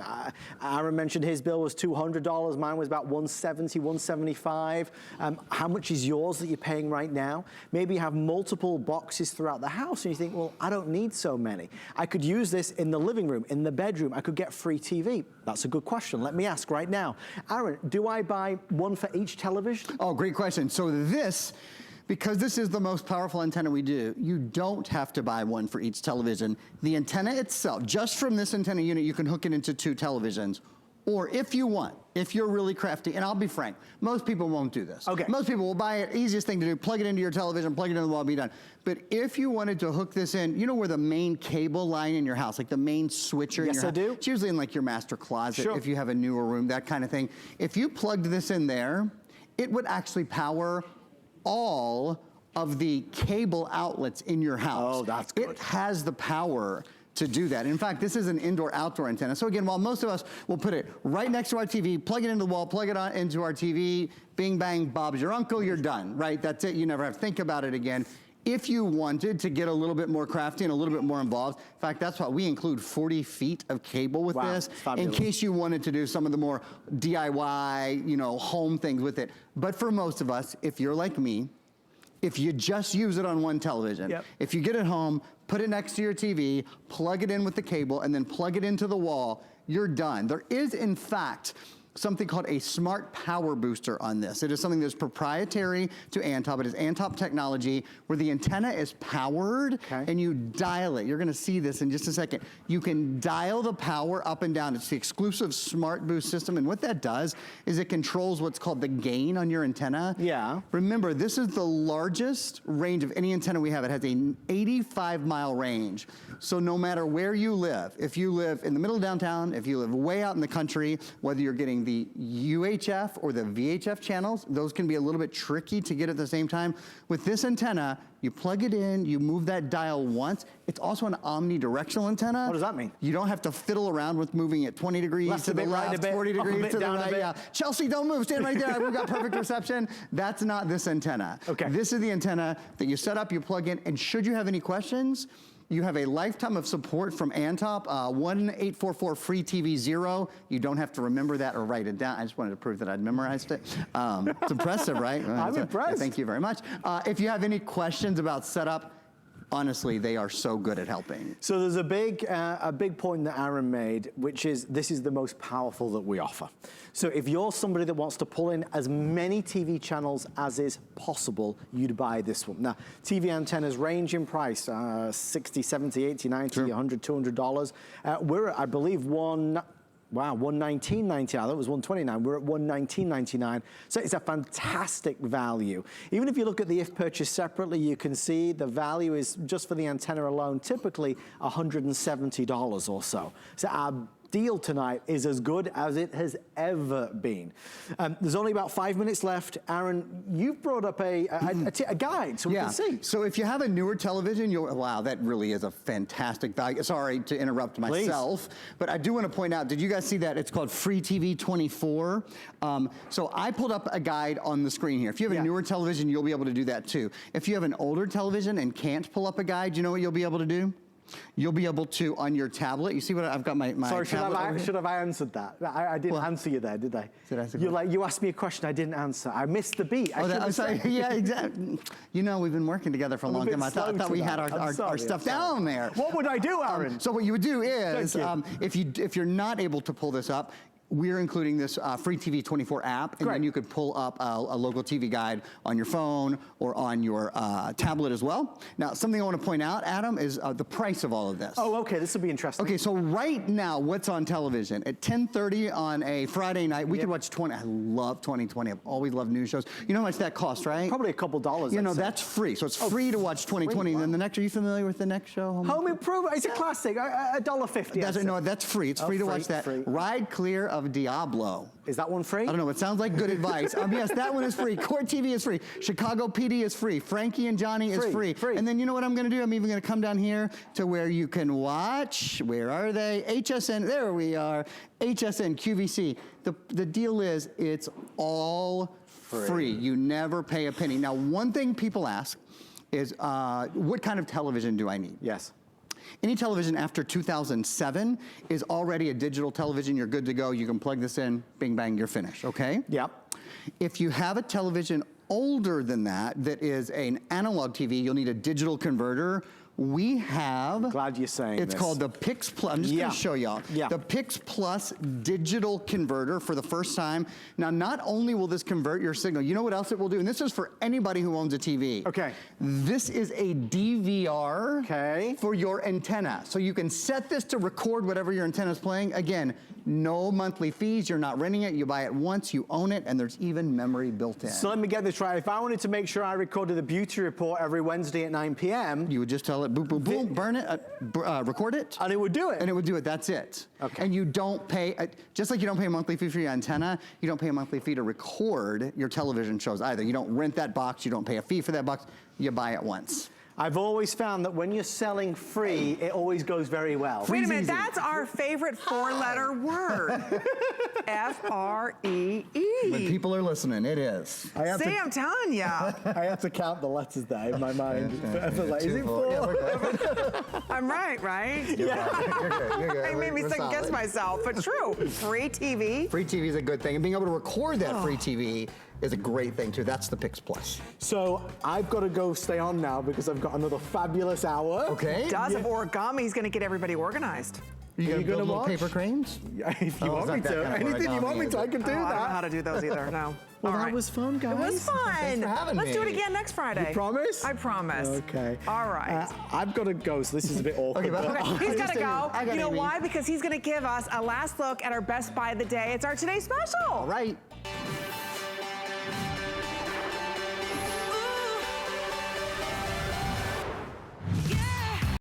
Aaron mentioned his bill was $200. Mine was about $170, $175. How much is yours that you're paying right now? Maybe you have multiple boxes throughout the house and you think, well, I don't need so many. I could use this in the living room, in the bedroom. I could get free TV. That's a good question. Let me ask right now. Aaron, do I buy one for each television? Oh, great question. So this, because this is the most powerful antenna we do, you don't have to buy one for each television. The antenna itself, just from this antenna unit, you can hook it into 2 televisions. Or if you want, if you're really crafty, and I'll be frank, most people won't do this. Okay. Most people will buy it, easiest thing to do, plug it into your television, plug it into the wall, be done. But if you wanted to hook this in, you know where the main cable line in your house, like the main switcher in your house? Yes, I do. It's usually in like your master closet, Sure. if you have a newer room, that kind of thing. If you plugged this in there, it would actually power all of the cable outlets in your house. Oh, that's good. It has the power to do that. In fact, this is an indoor-outdoor antenna. So again, while most of us will put it right next to our TV, plug it into the wall, plug it on into our TV, bing, bang, Bob's your uncle, you're done, right? That's it. You never have to think about it again. If you wanted to get a little bit more crafty and a little bit more involved, in fact, that's why we include 40 feet of cable with Wow, this, fabulous. in case you wanted to do some of the more DIY, you know, home things with it. But for most of us, if you're like me, if you just use it on one television, Yep. if you get it home, put it next to your TV, plug it in with the cable, and then plug it into the wall, you're done. There is, in fact, something called a smart power booster on this. It is something that's proprietary to Antop. It is Antop technology where the antenna is powered and you dial it. You're gonna see this in just a second. You can dial the power up and down. It's the exclusive smart boost system, and what that does is it controls what's called the gain on your antenna. Yeah. Remember, this is the largest range of any antenna we have. It has an 85-mile range. So no matter where you live, if you live in the middle of downtown, if you live way out in the country, whether you're getting the UHF or the VHF channels, those can be a little bit tricky to get at the same time. With this antenna, you plug it in, you move that dial once. It's also an omnidirectional antenna. What does that mean? You don't have to fiddle around with moving it 20 degrees Left to a the bit, right a left, bit, 40 up a degrees bit, to the down a right. bit. Yeah. Chelsea, don't move, stand right there. We've got perfect reception. That's not this antenna. Okay. This is the antenna that you set up, you plug in, and should you have any questions, you have a lifetime of support from Antop, 1-844-FREE-TV-0. You don't have to remember that or write it down. I just wanted to prove that I'd memorized it. It's impressive, right? I'm impressed. Thank you very much. If you have any questions about setup, honestly, they are so good at helping. So there's a big point that Aaron made, which is this is the most powerful that we offer. So if you're somebody that wants to pull in as many TV channels as is possible, you'd buy this one. Now, TV antennas range in price, 60, 70, 80, 90, Sure. $100, $200. We're at, I believe, $119.99. That was $129. We're at $119.99. So it's a fantastic value. Even if you look at the if purchased separately, you can see the value is just for the antenna alone, typically $170 or so. So our deal tonight is as good as it has ever been. There's only about 5 minutes left. Aaron, you've brought up a guide so we can see. So if you have a newer television, you'll, wow, that really is a fantastic value. Sorry to interrupt myself, but I do want to point out, did you guys see that? It's called Free TV 24. So I pulled up a guide on the screen here. If you have a newer television, you'll be able to do that too. If you have an older television and can't pull up a guide, you know what you'll be able to do? You'll be able to, on your tablet, you see what I've got my Sorry, tablet should have I answered that? I didn't answer you there, did I? Did I answer you asked me a question I didn't answer. I missed the beat. I'm sorry. Yeah, exactly. You know, we've been working together for a long time. I thought we had our stuff down there. What would I do, Aaron? So what you would do is, Thank you. if you're not able to pull this up, we're including this Free TV 24 app, and then you could pull up a local TV guide on your phone or on your tablet as well. Now, something I want to point out, Adam, is the price of all of this. Oh, okay, this will be interesting. Okay, so right now, what's on television? At 10:30 on a Friday night, we could watch 20. I love 2020. I've always loved news shows. You know how much that costs, right? Probably a couple dollars. You know, that's free. So it's free to watch 2020. And then the next, are you familiar with the next show? Home Improvement. It's a classic. $1.50. No, that's free. It's free to watch that. Free. Ride Clear of Diablo. Is that one free? I don't know. It sounds like good advice. Yes, that one is free. Court TV is free. Chicago PD is free. Frankie and Johnny is free. And then you know what I'm going to do? I'm even going to come down here to where you can watch. Where are they? HSN. There we are. HSN QVC. The deal is it's all free. You never pay a penny. Now, one thing people ask is, what kind of television do I need? Yes. Any television after 2007 is already a digital television. You're good to go. You can plug this in, bing, bang, you're finished, okay? Yep. If you have a television older than that, that is an analog TV, you'll need a digital converter, we have. Glad you're saying it's this. called the Pix Plus. I'm just going to show y'all. The Pix Plus digital converter for the first time. Now, not only will this convert your signal, you know what else it will do? And this is for anybody who owns a TV. Okay. This is a DVR for your antenna. So you can set this to record whatever your antenna is playing. Again, no monthly fees. You're not renting it. You buy it once, you own it, and there's even memory built in. So let me get this right. If I wanted to make sure I recorded the beauty report every Wednesday at 9 p.m. you would just tell it, boom, boom, boom, burn it, record it. And it would do it. And it would do it, that's it. Okay. And you don't pay, just like you don't pay a monthly fee for your antenna, you don't pay a monthly fee to record your television shows either. You don't rent that box, you don't pay a fee for that box, you buy it once. I've always found that when you're selling free, it always goes very well. Wait a minute, that's our favorite four-letter word. F-R-E-E. When people are listening, it is. See, I'm telling you. I have to count the letters there in my mind. Like, is it 4? Yeah, I'm right? You're good. I made me second guess myself, but true. Free TV. Free TV is a good thing, and being able to record that free TV is a great thing too. That's the Pix Plus. So I've got to go stay on now because I've got another fabulous hour. Okay. Does of origami. He's going to get everybody organized. Are you gonna build little watch? paper cranes? If you want me to. Anything you want me to, I can do I don't know that. how to do those either. No. Well, All that right. was fun, guys. It was fun. Thanks for having Let's do it me. again next Friday. You promise? I promise. Okay. All right. I've got to go, so this is a bit awkward. Okay, but- Okay, he's got to go. I got You know Amy. why? Because he's going to give us a last look at our best buy of the day. It's our Today Special. All right.